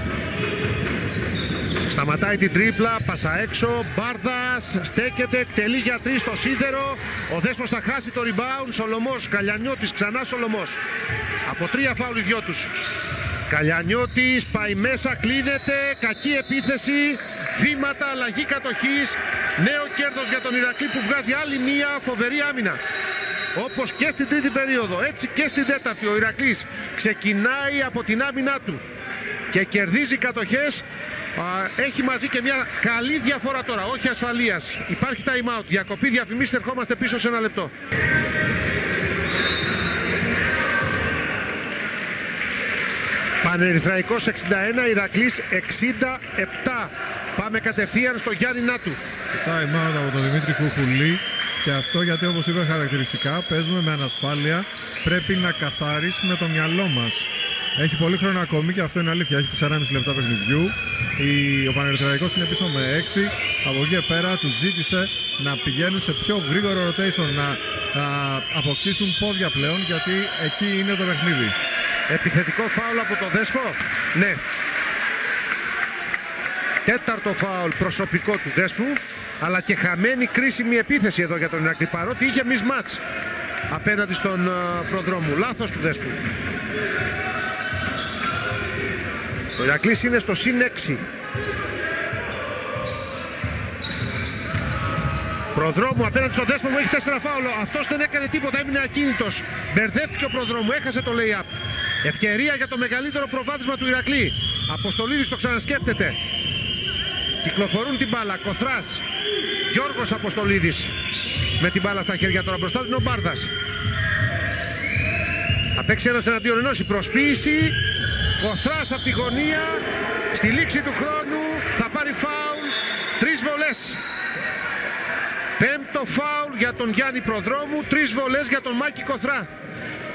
σταματάει την τρίπλα, πάσα έξω, Μπάρδας στέκεται, εκτελεί για 3 στο σίδερο. Ο Δέσπος θα χάσει το rebound. Σολωμός, Καλιανιώτης, ξανά Σολωμός. Από 3 φάουλ οι δυο τους. Καλιανιώτης πάει μέσα, κλείνεται, κακή επίθεση, βήματα, αλλαγή κατοχής. Νέο κέρδος για τον Ηρακλή που βγάζει άλλη μία φοβερή άμυνα. Όπως και στην τρίτη περίοδο, έτσι και στην τέταρτη. Ο Ηρακλής ξεκινάει από την άμυνά του και κερδίζει κατοχές. Έχει μαζί και μια καλή διαφορά τώρα, όχι ασφαλείας. Υπάρχει time out, διακοπή διαφημίσεις, ερχόμαστε πίσω σε 1 λεπτό. Πανερυθραϊκός 61, Ηρακλής 67. Πάμε κατευθείαν στο Γιάννη Νάτου. Time out από τον Δημήτρη Κουκουλή. Και αυτό γιατί, όπως είπε χαρακτηριστικά, παίζουμε με ανασφάλεια. Πρέπει να καθαρίσουμε το μυαλό μας. Έχει πολύ χρόνο ακόμη και αυτό είναι αλήθεια. Έχει 4,5 λεπτά παιχνιδιού. Ο Πανερυθραϊκός είναι πίσω με 6. Από εκεί και πέρα τους ζήτησε να πηγαίνουν σε πιο γρήγορο rotation, να αποκτήσουν πόδια πλέον, γιατί εκεί είναι το παιχνίδι. Επιθετικό φάουλ από το Δέσπο. Ναι. Τέταρτο φάουλ προσωπικό του Δέσπου. Αλλά και χαμένη κρίσιμη επίθεση εδώ για τον Ηρακλή, παρότι είχε mismatch απέναντι στον προδρόμου. Λάθος του Δέσπου. Ο Ηρακλής είναι στο συν 6. Προδρόμου απέναντι στον Δέσπο μου έχει 4 φάουλο. Αυτός δεν έκανε τίποτα, έμεινε ακίνητος. Μπερδεύτηκε ο Προδρόμου, έχασε το lay-up. Ευκαιρία για το μεγαλύτερο προβάδισμα του Ηρακλή. Αποστολίδης το ξανασκέφτεται. Κυκλοφορούν την μπάλα. Κοθράς. Γιώργος Αποστολίδης με την μπάλα στα χέρια τώρα. Μπροστά του είναι ο Μπάρδας. Θα παίξει ένας εναντίον ενός. Η προσποίηση. Κοθράς από τη γωνία. Στη λήξη του χρόνου θα πάρει φάουλ. 3 βολές. Πέμπτο φάουλ για τον Γιάννη Προδρόμου. 3 βολές για τον Μάκη Κοθρά.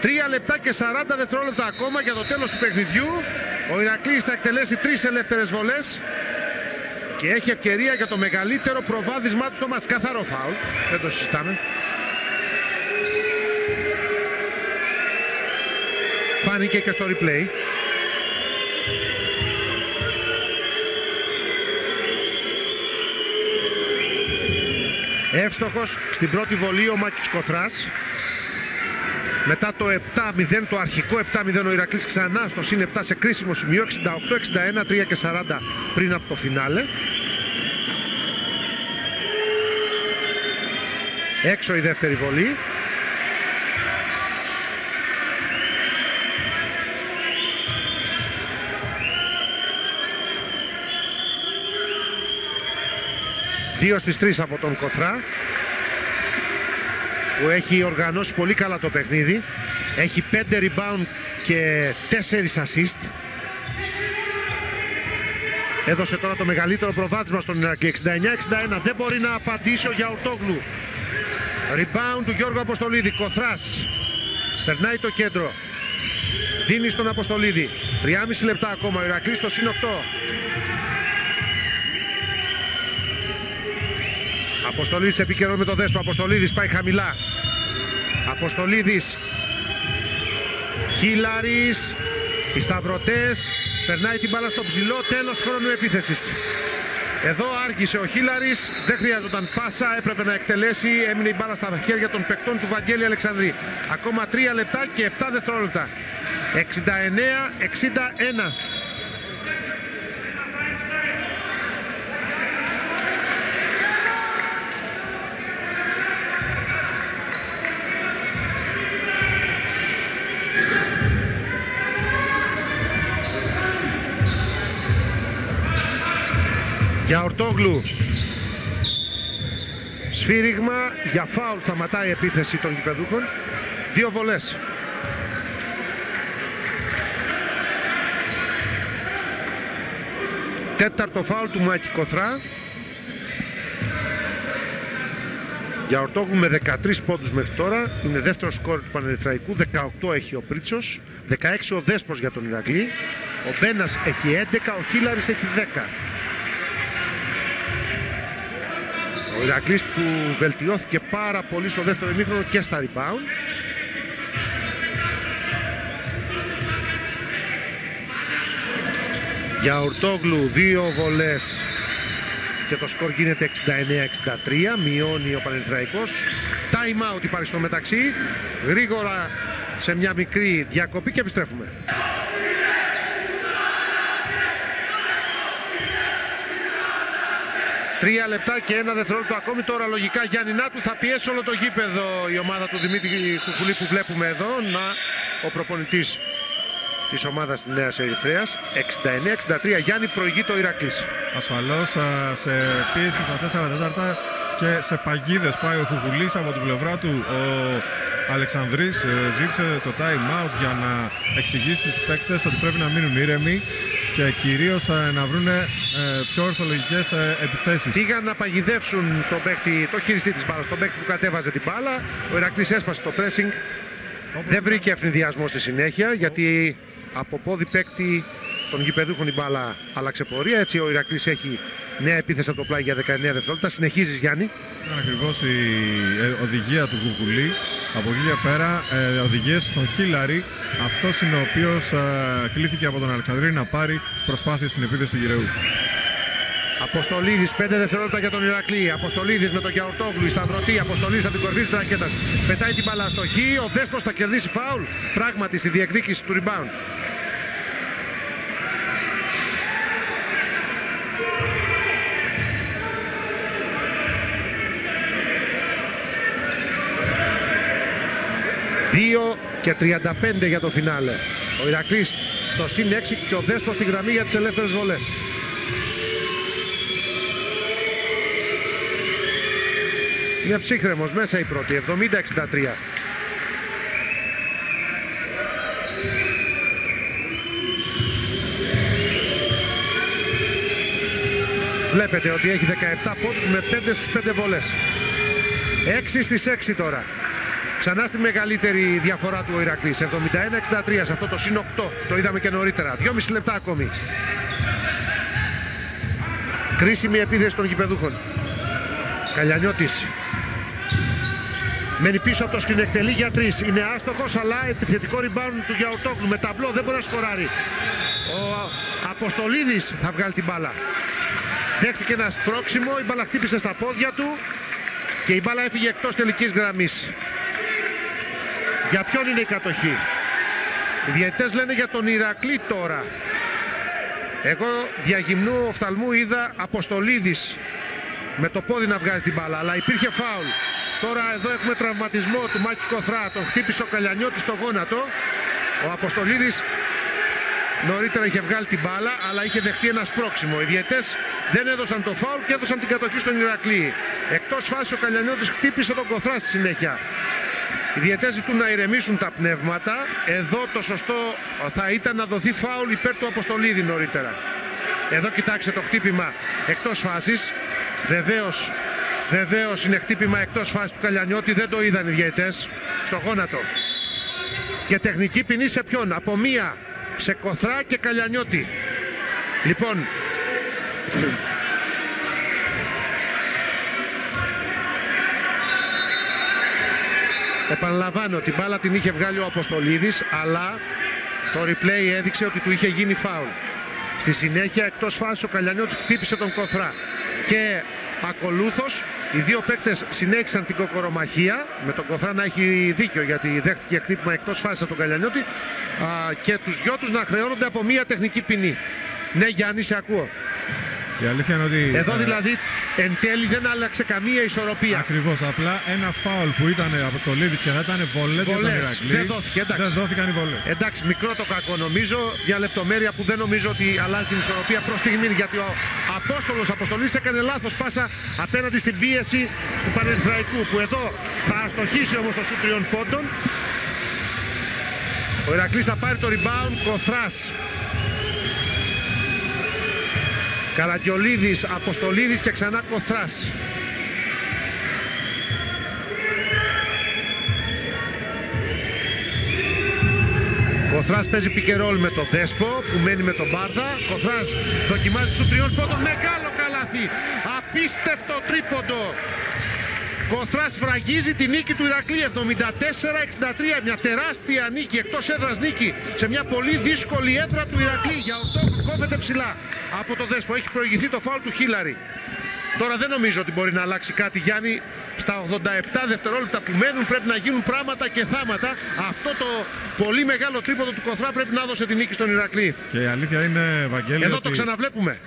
3 λεπτά και 40 δευτερόλεπτα ακόμα για το τέλος του παιχνιδιού. Ο Ηρακλής θα εκτελέσει 3 ελεύθερες βολές και έχει ευκαιρία για το μεγαλύτερο προβάδισμά του στο μάτς. Καθαρό φάουλ, δεν το συζητάμε. Φάνηκε και στο replay. Εύστοχος στην πρώτη βολή ο Μάκης Κοθράς. Μετά το 7-0, το αρχικό 7-0, ο Ηρακλής ξανά στο συν 7 σε κρίσιμο σημείο. 68-61, 3 και 40 πριν από το φινάλε. Έξω η δεύτερη βολή. Δύο στις 3 από τον Κοθρά, που έχει οργανώσει πολύ καλά το παιχνίδι. Έχει 5 rebound και 4 assist. Έδωσε τώρα το μεγαλύτερο προβάδισμα στον Ηρακλή. 69-61. Δεν μπορεί να απαντήσει ο Γιαουρτόγλου. Rebound του Γιώργου Αποστολίδη. Κοθράς περνάει το κέντρο. Δίνει στον Αποστολίδη. 3,5 λεπτά ακόμα. Ο Ηρακλής στο συν 8. Αποστολίδης επικαιρό με το Δέσπο. Αποστολίδης πάει χαμηλά. Αποστολίδης. Χίλαρης. Οι Σταυρωτές. Περνάει την μπάλα στο ψηλό. Τέλος χρόνου επίθεσης. Εδώ άργησε ο Χίλαρης. Δεν χρειάζονταν πάσα. Έπρεπε να εκτελέσει. Έμεινε η μπάλα στα χέρια των παικτών του Βαγγέλη Αλεξανδρή. Ακόμα 3 λεπτά και 7 δευτερόλεπτα. 69-61. Γιαουρτόγλου. Σφύριγμα για φάουλ, σταματάει η επίθεση των γηπεδούχων. 2 βολές. Τέταρτο φάουλ του Μάκη Κοθρά. Για Ορτόγλου με 13 πόντους μέχρι τώρα. Είναι δεύτερο σκόρ του Πανερυθραϊκού. 18 έχει ο Πρίτσος, 16 ο Δέσπος για τον Ηρακλή. Ο Μπένας έχει 11, ο Χίλαρης έχει 10. Ο Ηρακλής που βελτιώθηκε πάρα πολύ στο δεύτερο ημίχρονο και στα rebound. Για Ορτόγλου 2 βολές και το σκορ γίνεται 69-63. Μειώνει ο Πανερυθραϊκός. Time out υπάρχει στο μεταξύ. Γρήγορα σε μια μικρή διακοπή και επιστρέφουμε. 3 λεπτά και 1 δευτερόλεπτο ακόμη. Τώρα λογικά Γιάννη Νάτου θα πιέσει όλο το γήπεδο η ομάδα του Δημήτρη Κουκουλή που βλέπουμε εδώ. Ο προπονητής της ομάδας της Νέας Ερυθρέας. 69-63. Γιάννη, προηγεί το Ηρακλής. Ασφαλώς σε πίεση στα 4 τέταρτα και σε παγίδες πάει ο Κουκουλής. Από την πλευρά του ο Αλεξανδρής ζήτησε το time out για να εξηγήσει στους παίκτες ότι πρέπει να μείνουν ήρεμοι και κυρίως να βρουν πιο ορθολογικές επιθέσεις. Πήγαν να παγιδεύσουν τον παίκτη, το χειριστή της μπάλας, τον παίκτη που κατέβαζε την μπάλα. Ο Ηρακλής έσπασε το pressing. Δεν βρήκε ευνηδιασμό στη συνέχεια, γιατί από πόδι παίκτη των γηπεδούχων η μπάλα άλλαξε πορεία. Έτσι ο Ηρακλής έχει νέα επίθεση από το πλάι για 19 δευτερόλεπτα. Συνεχίζεις, Γιάννη. Ήταν ακριβώς η οδηγία του Κουκουλή. Από εκεί και πέρα οδηγίες στον Χίλαρη. Αυτός είναι ο οποίος κλήθηκε από τον Αλεξανδρή να πάρει προσπάθειες στην επίθεση του Γυραίου. Αποστολίδης, 5 δευτερόλεπτα για τον Ηρακλή. Αποστολίδης με τον Γιαουρτόγλου, η Σταυρωτή. Αποστολίδης από την κορφή της ρακέτας. Πετάει την μπάλα στο χ. Ο Δέσπος θα κερδίσει φάουλ. Πράγματι στη διεκδίκηση του rebound. Δύο και 35 για το φινάλε. Ο Ηρακλής στο συν 6 και ο Δέσπος στη γραμμή για τις ελεύθερες βολές. Είναι ψύχρεμος μέσα η πρώτη, 70-63. Βλέπετε ότι έχει 17 πόντους με 5 στις 5 βολές. 6 στις 6 τώρα. Ξανά στη μεγαλύτερη διαφορά του ο Ηρακλής. 71-63 σε αυτό το συν 8. Το είδαμε και νωρίτερα. 2,5 λεπτά ακόμη. Κρίσιμη επίθεση των γηπεδούχων. Καλιανιώτης. Μένει πίσω από το σκριν, εκτελεί για 3. Είναι άστοχος, αλλά επιθετικό rebound του Γιαουρτόγλου. Με ταμπλό δεν μπορεί να σκοράρει. Ο Αποστολίδης θα βγάλει την μπάλα. Δέχτηκε ένα σπρώξιμο, η μπάλα χτύπησε στα πόδια του και η μπάλα έφυγε εκτός τελικής γραμμής. Για ποιον είναι η κατοχή? Οι διαιτητές λένε για τον Ηρακλή τώρα. Εγώ διαγυμνού οφθαλμού είδα Αποστολίδης με το πόδι να βγάζει την μπάλα, αλλά υπήρχε φάουλ. Τώρα εδώ έχουμε τραυματισμό του Μάκη Κοθρά. Τον χτύπησε ο Καλιανιώτης στο γόνατο. Ο Αποστολίδης νωρίτερα είχε βγάλει την μπάλα, αλλά είχε δεχτεί ένα σπρώξιμο. Οι διαιτές δεν έδωσαν το φάουλ και έδωσαν την κατοχή στον Ηρακλή. Εκτός φάσης ο Καλιανιώτης χτύπησε τον Κοθρά στη συνέχεια. Οι διαιτές ζητούν να ηρεμήσουν τα πνεύματα. Εδώ το σωστό θα ήταν να δοθεί φάουλ υπέρ του Αποστολίδη νωρίτερα. Εδώ κοιτάξτε το χτύπημα εκτός φάσης. Βεβαίως είναι χτύπημα εκτός φάσης του Καλιανιώτη. Δεν το είδαν οι διαιτές στο γόνατο. Και τεχνική ποινή σε ποιον? Από μία σε Κοθρά και Καλιανιώτη. Λοιπόν, επαναλαμβάνω, την μπάλα την είχε βγάλει ο Αποστολίδης, αλλά το replay έδειξε ότι του είχε γίνει φάουλ. Στη συνέχεια εκτός φάσης ο Καλιανιώτης χτύπησε τον Κοθρά και ακολούθως οι δύο παίκτες συνέχισαν την κοκορομαχία, με τον Κοθρά να έχει δίκιο γιατί δέχτηκε χτύπημα εκτός φάσης από τον Καλιανιώτη, και τους δυο τους να χρεώνονται από μία τεχνική ποινή. Ναι, Γιάννη, σε ακούω. Η αλήθεια είναι ότι... Εδώ δηλαδή εν τέλει δεν άλλαξε καμία ισορροπία. Ακριβώς, απλά ένα φάουλ που ήταν Αποστολίδης και θα ήταν βολές για τον Ηρακλή. Δεν δόθηκε, εντάξει. Δεν δόθηκαν οι βολές. Εντάξει, μικρό το κακό νομίζω, μια λεπτομέρεια που δεν νομίζω ότι αλλάζει την ισορροπία προς στιγμή, γιατί ο Απόστολος Αποστολής έκανε λάθος πάσα απέναντι στην πίεση του Πανερυθραϊκού, που εδώ θα αστοχίσει όμως το σουτ 3 πόντων. Ο Ηρακλής θα πάρει το rebound, Κοθράς. Καραγκιολίδης, Αποστολίδης και ξανά Κοθράς. Κοθράς παίζει πικερόλ με το Δέσπο που μένει με τον Μπάρδα. Κοθράς δοκιμάζει στους 3 πόντων, μεγάλο καλάθι, απίστευτο τρίποντο. Κοθράς φραγίζει τη νίκη του Ηρακλή 74-63, μια τεράστια νίκη, εκτός έδρας νίκη σε μια πολύ δύσκολη έδρα του Ηρακλή. Για Ορτόγλου κόβεται ψηλά από το Δέσπο, έχει προηγηθεί το φάουλ του Χίλαρη. Τώρα δεν νομίζω ότι μπορεί να αλλάξει κάτι, Γιάννη. Στα 87 δευτερόλεπτα που μένουν πρέπει να γίνουν πράγματα και θάματα. Αυτό το πολύ μεγάλο τρίποντο του Κοθρά πρέπει να δώσει τη νίκη στον Ηρακλή. Και η αλήθεια είναι, Βαγγέλη, εδώ ότι το ξαναβλέπουμε.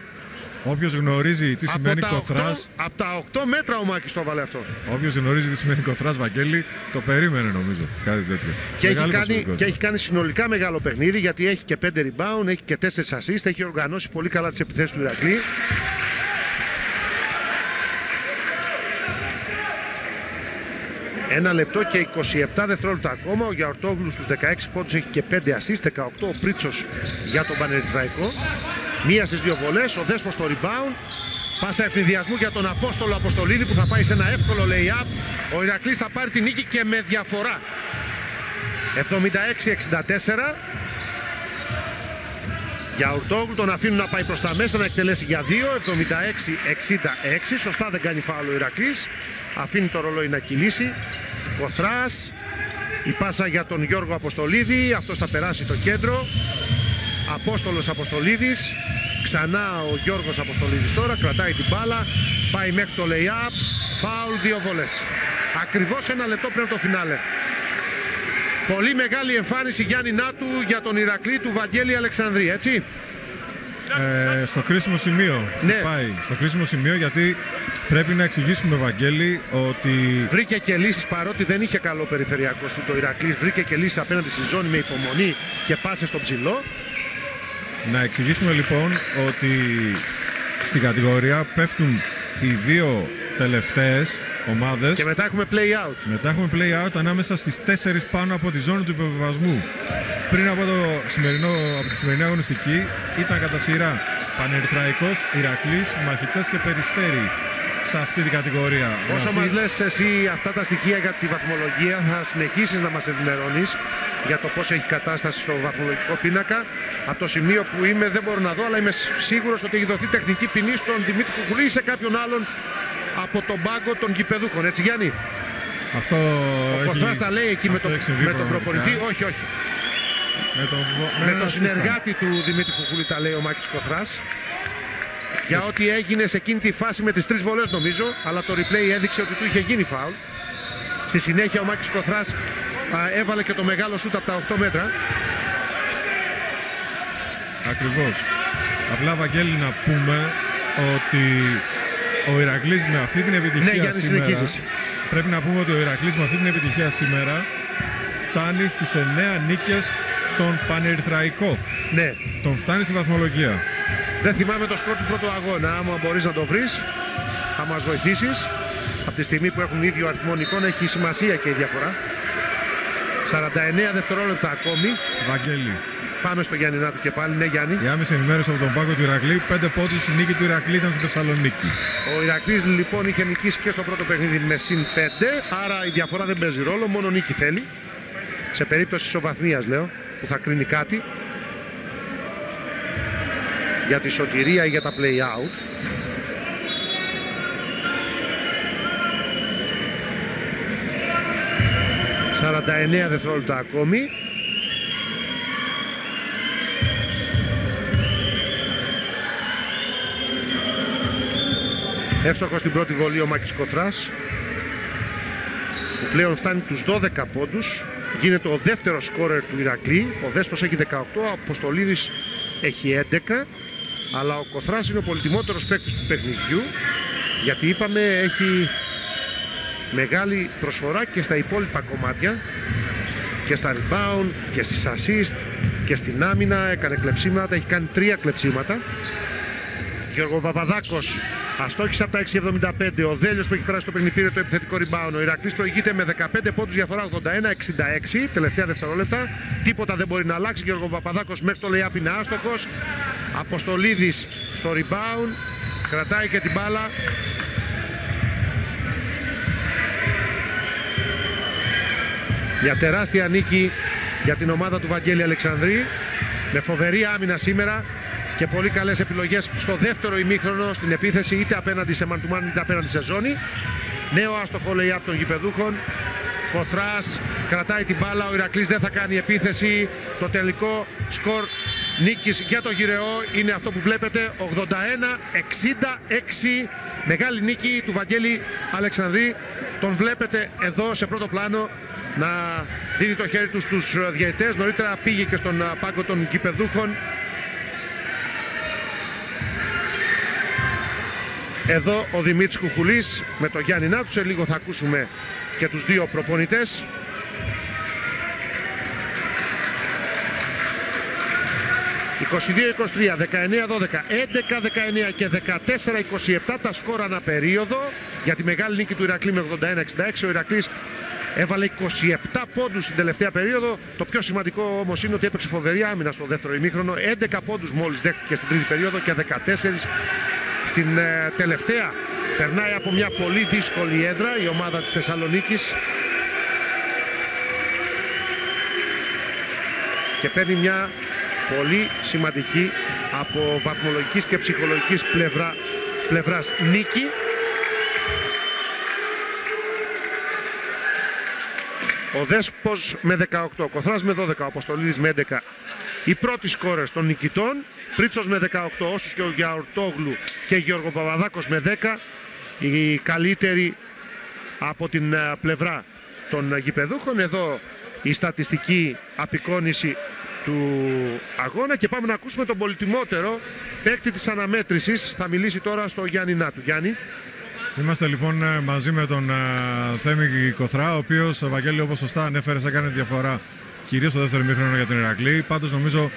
όποιος γνωρίζει τι σημαίνει Κοθράς... Από τα 8 μέτρα ο Μάκης το έβαλε αυτό. Όποιος γνωρίζει τι σημαίνει Κοθράς, Βαγγέλη, το περίμενε νομίζω κάτι τέτοιο. Και έχει κάνει συνολικά μεγάλο παιχνίδι, γιατί έχει και 5 rebound, έχει και 4 assist, έχει οργανώσει πολύ καλά τις επιθέσεις του Ηρακλή. Ένα λεπτό και 27 δευτερόλεπτα ακόμα. Ο Γιαουρτόγλου στους 16 πόντους έχει και 5 assist, 18 ο Πρίτσος για τον Πανερυθραϊκό. Μία στις 2 βολές, ο Δέσπος στο rebound. Πάσα ευνηδιασμού για τον Απόστολο Αποστολίδη που θα πάει σε ένα εύκολο lay-up. Ο Ηρακλής θα πάρει τη νίκη και με διαφορά. 76-64. Γιαουρτόγλου τον αφήνουν να πάει προς τα μέσα, να εκτελέσει για 2. 76-66. Σωστά δεν κάνει φάουλ ο Ηρακλής. Αφήνει το ρολόι να κυλήσει. Κοθράς. Η πάσα για τον Γιώργο Αποστολίδη. Αυτός θα περάσει το κέντρο. Απόστολος Αποστολίδης. Ξανά ο Γιώργος Αποστολίδης τώρα. Κρατάει την μπάλα. Πάει μέχρι το lay-up. Φάουλ, 2 βολές. Ακριβώς ένα λεπτό πριν το φινάλε. Πολύ μεγάλη εμφάνιση, Γιάννη Νάτου, για τον Ηρακλή του Βαγγέλη Αλεξανδρή, έτσι. Στο κρίσιμο σημείο. Ναι. Πάει στο κρίσιμο σημείο, γιατί πρέπει να εξηγήσουμε, Βαγγέλη, ότι βρήκε και λύσεις, παρότι δεν είχε καλό περιφερειακό σου το Ηρακλής. Βρήκε και λύσεις απέναντι στη ζώνη με υπομονή και πάσε στο ψηλό. Να εξηγήσουμε λοιπόν ότι στην κατηγορία πέφτουν οι 2 τελευταίες ομάδες. Και μετά έχουμε play-out. Μετά έχουμε play-out ανάμεσα στις 4 πάνω από τη ζώνη του υποβιβασμού. Πριν από τη σημερινή αγωνιστική ήταν κατά σειρά Πανερυθραϊκός, Ηρακλής, Μαχητές και Περιστέρι σε αυτή την κατηγορία. Όσο μας λες εσύ αυτά τα στοιχεία για τη βαθμολογία, θα συνεχίσεις να μας ενημερώνεις για το πώς έχει κατάσταση στο βαθμολογικό πίνακα. Από το σημείο που είμαι δεν μπορώ να δω, αλλά είμαι σίγουρος ότι έχει δοθεί τεχνική ποινή στον Δημήτρη Κουκουλή ή σε κάποιον άλλον από τον πάγκο των γηπεδούχων. Έτσι, Γιάννη. Αυτό ο Κοθράς τα λέει εκεί με τον προπονητή. Όχι, όχι. Με τον συνεργάτη του Δημήτρη Κουκουλή τα λέει ο Μάκης Κοθράς. Για ό,τι έγινε σε εκείνη τη φάση με τις 3 βολές νομίζω, αλλά το replay έδειξε ότι του είχε γίνει φάουλ. Στη συνέχεια ο Μάκης Κοθράς έβαλε και το μεγάλο σούτ από τα 8 μέτρα. Ακριβώς. Απλά, Βαγγέλη, να πούμε ότι ο Ηρακλής με αυτή την επιτυχία σήμερα, πρέπει να πούμε ότι ο Ηρακλής με αυτή την επιτυχία σήμερα φτάνει στις 9 νίκες τον Πανερυθραϊκό. Ναι. Τον φτάνει στη βαθμολογία. Δεν θυμάμαι το σκορ του πρώτου αγώνα. Άμα μπορείς να το βρεις, θα μας βοηθήσεις. Από τη στιγμή που έχουν ίδιο αριθμό νικών, έχει σημασία και η διαφορά. 49 δευτερόλεπτα ακόμη. Βαγγέλη. Πάμε στο Γιάννη Νάτου και πάλι. Ναι, Γιάννη. Η άμεση ενημέρωση από τον πάγκο του Ηρακλή. 5 πόντους, η νίκη του Ηρακλή ήταν στη Θεσσαλονίκη. Ο Ηρακλής λοιπόν είχε νικήσει και στο πρώτο παιχνίδι με συν 5. Άρα η διαφορά δεν παίζει ρόλο. Μόνο νίκη θέλει. Σε περίπτωση ισοβαθμίας, λέω, που θα κρίνει κάτι για τη σωτηρία ή για τα play-out. ...49 δευτερόλεπτα ακόμη. Εύστοχος στην πρώτη βολή ο Μάκης Κοθράς, που πλέον φτάνει τους 12 πόντους. Γίνεται ο δεύτερος σκόρερ του Ηρακλή. Ο Δέσπος έχει 18, ο Αποστολίδης έχει 11. αλλά ο Κοθράς είναι ο πολυτιμότερος παίκτης του παιχνιδιού, γιατί είπαμε έχει μεγάλη προσφορά και στα υπόλοιπα κομμάτια, και στα rebound και στις assist και στην άμυνα. Έκανε κλεψίματα, έχει κάνει 3 κλεψίματα. Γιώργο Παπαδάκος αστόχησε από τα 6,75. Ο Δέλιος που έχει περάσει το παιχνίδι πήρε το επιθετικό rebound. Ο Ηρακλής προηγείται με 15 πόντους διαφορά, 81-66, τελευταία δευτερόλεπτα. Τίποτα δεν μπορεί να αλλάξει. Γιώργο Παπαδάκος μέχρι το layup είναι άστοχος. Αποστολίδης στο rebound, κρατάει και την μπάλα. Μια τεράστια νίκη για την ομάδα του Βαγγέλη Αλεξανδρή, με φοβερή άμυνα σήμερα και πολύ καλές επιλογές στο δεύτερο ημίχρονο στην επίθεση, είτε απέναντι σε μαντουμάν είτε απέναντι σε ζώνη. Νέο άστοχο layup των γηπεδούχων. Κοθράς κρατάει την μπάλα, ο Ηρακλής δεν θα κάνει επίθεση. Το τελικό σκορ νίκης για το Γυρεό είναι αυτό που βλέπετε, 81-66. Μεγάλη νίκη του Βαγγέλη Αλεξανδρή. Τον βλέπετε εδώ σε πρώτο πλάνο να δίνει το χέρι του στους διαιτητές. Νωρίτερα πήγε και στον πάγκο των γηπεδούχων. Εδώ ο Δημήτρης Κουκουλής με τον Γιάννη Νάτου. Σε λίγο θα ακούσουμε και τους δύο προπονητές. ...22-23, 19-12, 11-19 και 14-27 τα σκόρ ανά περίοδο για τη μεγάλη νίκη του Ηρακλή με 81-66. Ο Ηρακλής έβαλε 27 πόντους στην τελευταία περίοδο. Το πιο σημαντικό όμως είναι ότι έπαιξε φοβερή άμυνα στο δεύτερο ημίχρονο. 11 πόντους μόλις δέχτηκε στην τρίτη περίοδο και 14 στην τελευταία. Περνάει από μια πολύ δύσκολη έδρα η ομάδα της Θεσσαλονίκης και παίρνει μια πολύ σημαντική από βαθμολογικής και ψυχολογικής πλευράς νίκη. Ο Δέσπος με 18, ο Κοθράς με 12, ο Αποστολίδης με 11. Οι πρώτοι σκόρες των νικητών, Πρίτσος με 18, Όσους και ο Γιαουρτόγλου και Γιώργο Παπαδάκος με 10. Οι καλύτεροι από την πλευρά των γηπεδούχων. Εδώ η στατιστική απεικόνηση του αγώνα και πάμε να ακούσουμε τον πολυτιμότερο παίκτη της αναμέτρησης. Θα μιλήσει τώρα στο Γιάννη Νάτου. Γιάννη. Είμαστε λοιπόν μαζί με τον Θέμη Κοθρά, ο οποίος, ο Βαγγέλη, όπως σωστά ανέφερε, έκανε διαφορά κυρίως στο δεύτερο ημίχρονο για τον Ηρακλή. Πάντως νομίζω,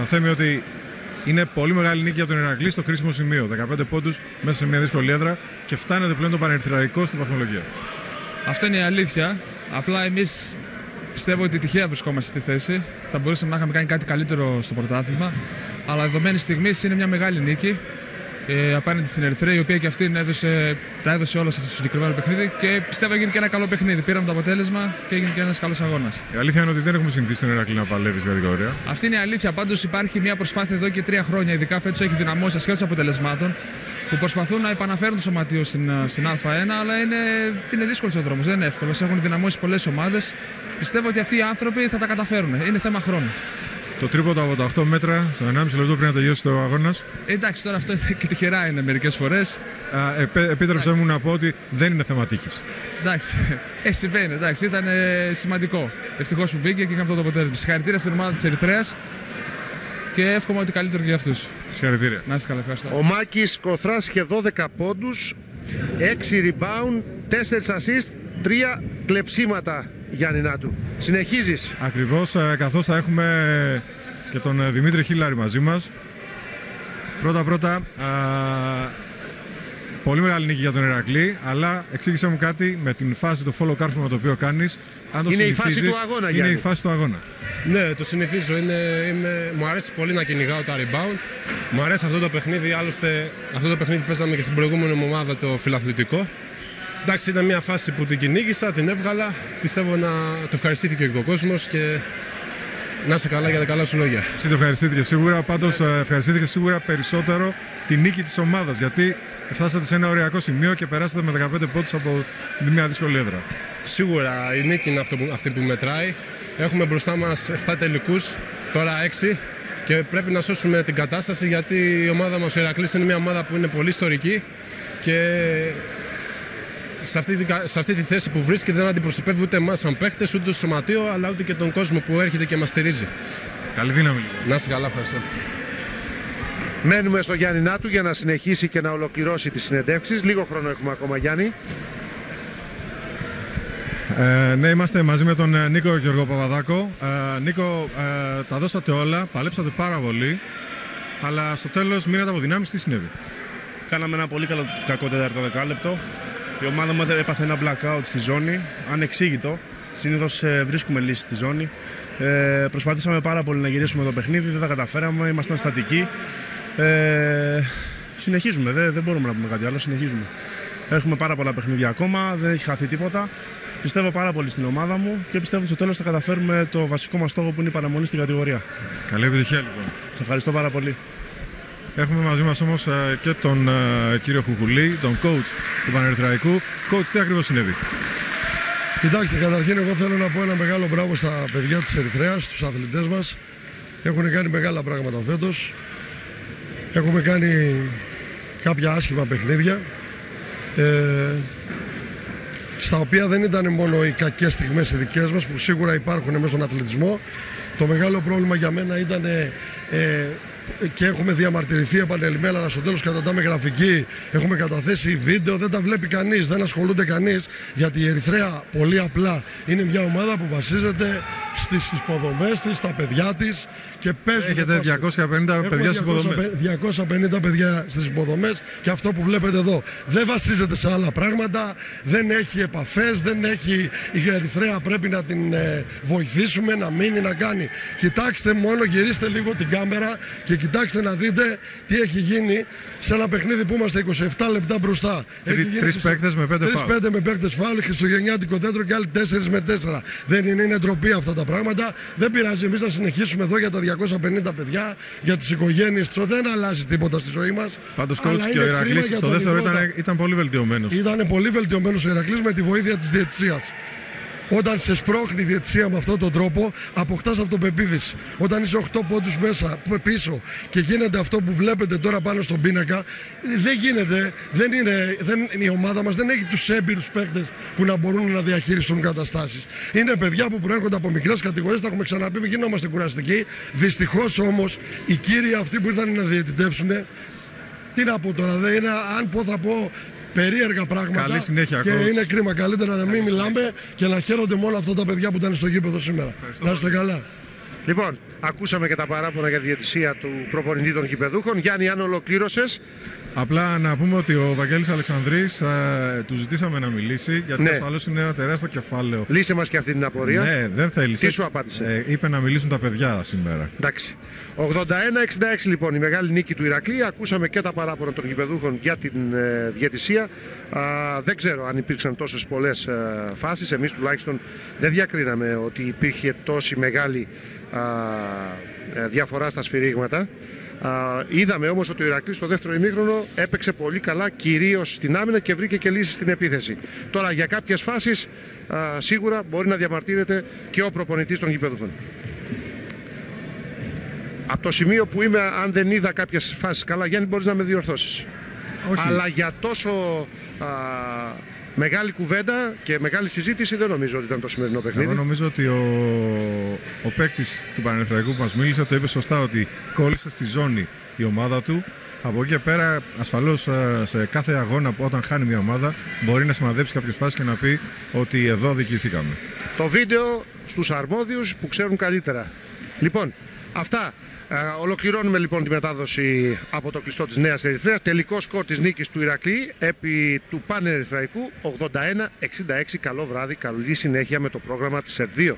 Θέμη, ότι είναι πολύ μεγάλη νίκη για τον Ηρακλή στο κρίσιμο σημείο. 15 πόντους μέσα σε μια δύσκολη έδρα και φτάνεται πλέον το Πανερθραϊκό στη βαθμολογία. Αυτό είναι η αλήθεια. Απλά εμείς πιστεύω ότι τυχαία βρισκόμαστε στη θέση. Θα μπορούσαμε να είχαμε κάνει κάτι καλύτερο στο πρωτάθλημα. Αλλά δεδομένη στιγμή είναι μια μεγάλη νίκη απέναντι στην Ερυθρέα, η οποία και αυτή τα έδωσε όλα σε αυτό το συγκεκριμένο παιχνίδι και πιστεύω έγινε και ένα καλό παιχνίδι. Πήραμε το αποτέλεσμα και έγινε και ένας καλός αγώνας. Η αλήθεια είναι ότι δεν έχουμε συνηθίσει τον Ηρακλή να παλεύει στη κατηγορία. Αυτή είναι η αλήθεια. Πάντως υπάρχει μια προσπάθεια εδώ και 3 χρόνια, ειδικά φέτος έχει δυναμώσει ασχέτως αποτελεσμάτων, που προσπαθούν να επαναφέρουν το σωματείο στην Α1, αλλά είναι δύσκολος ο δρόμος, δεν είναι εύκολος. Έχουν δυναμώσει πολλές ομάδες. Πιστεύω ότι αυτοί οι άνθρωποι θα τα καταφέρουν. Είναι θέμα χρόνου. Το τρίποντο από τα 8 μέτρα στο 1,5 λεπτό πριν να τελειώσει το αγώνας. Εντάξει, τώρα αυτό και τυχερά είναι μερικές φορές. Επίτρεψέ μου να πω ότι δεν είναι θέμα τύχης. Εντάξει, συμβαίνει, εντάξει, ήταν σημαντικό. Ευτυχώς που μπήκε και είχαμε αυτό το αποτέλεσμα. Συγχαρητήρια στην ομάδα της Ερυθρέας και εύχομαι ότι καλύτερο και για αυτούς. Συγχαρητήρια. Να είστε καλά, ευχαριστώ. Ο Μάκης Κοθράς είχε 12 πόντους, 6 rebound, 4 assist, 3 κλεψίματα. Γιάννη Νάτου. Συνεχίζεις. Ακριβώς, καθώς θα έχουμε και τον Δημήτρη Χίλαρη μαζί μας. Πρώτα, πολύ μεγάλη νίκη για τον Ηρακλή, αλλά εξήγησέ μου κάτι με την φάση, το follow κάρφωμα το οποίο κάνεις. Αν το είναι η φάση του αγώνα, είναι η φάση του αγώνα. Ναι, το συνηθίζω. Μου αρέσει πολύ να κυνηγάω τα rebound. Μου αρέσει αυτό το παιχνίδι. Άλλωστε, αυτό το παιχνίδι παίζαμε και στην προηγούμενη ομάδα, το φιλαθλητικό. Εντάξει, ήταν μια φάση που την κυνήγησα, την έβγαλα. Πιστεύω να το ευχαριστήθηκε και ο κόσμος και να είσαι καλά για τα καλά σου λόγια. Εσύ το ευχαριστήθηκε σίγουρα, πάντως ευχαριστήθηκε σίγουρα περισσότερο τη νίκη της ομάδας, γιατί φτάσατε σε ένα οριακό σημείο και περάσατε με 15 πόντους από μια δύσκολη έδρα. Σίγουρα η νίκη είναι αυτή που μετράει. Έχουμε μπροστά μας 7 τελικούς, τώρα 6 και πρέπει να σώσουμε την κατάσταση, γιατί η ομάδα μας, ο Ηρακλής, είναι μια ομάδα που είναι πολύ ιστορική και σε αυτή τη θέση που βρίσκεται δεν αντιπροσωπεύει ούτε εμάς σαν παίκτες, ούτε το σωματείο, αλλά ούτε και τον κόσμο που έρχεται και μας στηρίζει. Καλή δύναμη. Να είσαι καλά, ευχαριστώ. Μένουμε στο Γιάννη Νάτου για να συνεχίσει και να ολοκληρώσει τις συνεντεύξεις. Λίγο χρόνο έχουμε ακόμα, Γιάννη. Ναι, είμαστε μαζί με τον Νίκο Γιώργο Παπαδάκο. Νίκο, τα δώσατε όλα, παλέψατε πάρα πολύ, αλλά στο τέλος μείνατε από δυνάμεις. Τι συνέβη? Κάναμε ένα πολύ κακό τέταρτο δεκάλεπτο. Η ομάδα μου έπαθε ένα blackout στη ζώνη, ανεξήγητο. Συνήθως βρίσκουμε λύσεις στη ζώνη. Προσπαθήσαμε πάρα πολύ να γυρίσουμε το παιχνίδι, δεν τα καταφέραμε, ήμασταν στατικοί. Συνεχίζουμε, δεν μπορούμε να πούμε κάτι άλλο, συνεχίζουμε. Έχουμε πάρα πολλά παιχνίδια ακόμα, δεν έχει χαθεί τίποτα. Πιστεύω πάρα πολύ στην ομάδα μου και πιστεύω στο τέλος θα καταφέρουμε το βασικό μας στόχο που είναι η παραμονή στην κατηγορία. Καλή επιτυχία λοιπόν. Σας ευχαριστώ πάρα πολύ. Έχουμε μαζί μας όμως και τον κύριο Χουχουλή, τον coach του Πανερυθραϊκού. Coach, τι ακριβώς συνέβη? Κοιτάξτε, καταρχήν εγώ θέλω να πω ένα μεγάλο μπράβο στα παιδιά της Ερυθρέας, στους αθλητές μας. Έχουν κάνει μεγάλα πράγματα φέτος. Έχουμε κάνει κάποια άσχημα παιχνίδια, στα οποία δεν ήταν μόνο οι κακές στιγμές οι δικές μας, που σίγουρα υπάρχουν μέσα στον αθλητισμό. Το μεγάλο πρόβλημα για μένα ήταν και έχουμε διαμαρτυρηθεί επανελειμμένα, αλλά στο τέλος κατατάμε γραφική, έχουμε καταθέσει βίντεο, δεν τα βλέπει κανείς, δεν ασχολούνται κανείς, γιατί η Ερυθρέα πολύ απλά είναι μια ομάδα που βασίζεται στις υποδομές της, στα παιδιά της και παίζει. Έχετε 250 παιδιά στις υποδομές. 250 παιδιά στις υποδομές και αυτό που βλέπετε εδώ δεν βασίζεται σε άλλα πράγματα, δεν έχει επαφές, δεν έχει. Η Ερυθρέα πρέπει να την βοηθήσουμε να μείνει, να κάνει. Κοιτάξτε μόνο, γυρίστε λίγο την κάμερα και κοιτάξτε να δείτε τι έχει γίνει σε ένα παιχνίδι που είμαστε 27 λεπτά μπροστά. Τρεις παίκτες με 5 φάουλ. 5 με παίκτες φάουλ, χριστουγεννιάτικο δέντρο και άλλοι 4 με 4. Δεν είναι ντροπή αυτά τα πράγματα. Δεν πειράζει, εμείς θα συνεχίσουμε εδώ για τα 250 παιδιά, για τις οικογένειες τους. Δεν αλλάζει τίποτα στη ζωή μας. Πάντως, coach, και ο Ηρακλής στο δεύτερο ήταν πολύ βελτιωμένος. Ήταν πολύ βελτιωμένος ο Ηρακλής με τη βοήθεια της διαιτησίας. Όταν σε σπρώχνει η διαιτησία με αυτόν τον τρόπο, αποκτάς αυτοπεποίθηση. Όταν είσαι 8 πόντους μέσα, πίσω και γίνεται αυτό που βλέπετε τώρα πάνω στον πίνακα, δεν γίνεται. Η ομάδα μας δεν έχει τους έμπειρους παίκτες που να μπορούν να διαχειριστούν καταστάσεις. Είναι παιδιά που προέρχονται από μικρές κατηγορίες, τα έχουμε ξαναπεί, μην γινόμαστε κουραστικοί. Δυστυχώς όμως οι κύριοι αυτοί που ήρθαν να διαιτητεύσουν, τι να πω τώρα, δεν είναι, αν θα πω. Περίεργα πράγματα. Καλή συνέχεια, και coach. είναι κρίμα. Καλύτερα να μην μιλάμε και να χαίρονται με όλα αυτά τα παιδιά που ήταν στο γήπεδο σήμερα. Να είστε καλά. Λοιπόν, ακούσαμε και τα παράπονα για τη διαιτησία του προπονητή των γηπεδούχων. Γιάννη, αν ολοκλήρωσες. Απλά να πούμε ότι ο Βαγγέλης Αλεξανδρής του ζητήσαμε να μιλήσει, γιατί ασφαλώς είναι ένα τεράστιο κεφάλαιο. Λύσε μας και αυτή την απορία. Ναι, δεν θέλησε. Τι σου απάντησε? Είπε να μιλήσουν τα παιδιά σήμερα. Εντάξει. 81-66 λοιπόν η μεγάλη νίκη του Ηρακλή. Ακούσαμε και τα παράπονα των γηπεδούχων για την διαιτησία. Δεν ξέρω αν υπήρξαν τόσες πολλές φάσεις. Εμείς τουλάχιστον δεν διακρίναμε ότι υπήρχε τόση μεγάλη διαφορά στα σφυρίγματα. Είδαμε όμως ότι ο Ηρακλής στο δεύτερο ημίχρονο έπαιξε πολύ καλά, κυρίως στην άμυνα, και βρήκε και λύσεις στην επίθεση. Τώρα για κάποιες φάσεις σίγουρα μπορεί να διαμαρτύρεται και ο προπονητής των γηπεδούχων. Από το σημείο που είμαι, αν δεν είδα κάποιες φάσεις καλά, Γιάννη, μπορείς να με διορθώσεις. Όχι. Αλλά για τόσο μεγάλη κουβέντα και μεγάλη συζήτηση δεν νομίζω ότι ήταν το σημερινό παιχνίδι. Εγώ νομίζω ότι ο παίκτης του Πανερυθραϊκού που μας μίλησε το είπε σωστά, ότι κόλλησε στη ζώνη η ομάδα του. Από εκεί και πέρα, ασφαλώς σε κάθε αγώνα που όταν χάνει μια ομάδα μπορεί να σημαδέψει κάποιες φάσεις και να πει ότι εδώ δικαιηθήκαμε. Το βίντεο στους αρμόδιους που ξέρουν καλύτερα. Λοιπόν, αυτά. Ολοκληρώνουμε λοιπόν τη μετάδοση από το κλειστό της Νέας Ερυθρέας. Τελικό σκορ της νίκης του Ηρακλή επί του Πανερυθραϊκού 81-66. Καλό βράδυ, καλή συνέχεια με το πρόγραμμα της ΕΡΤ2.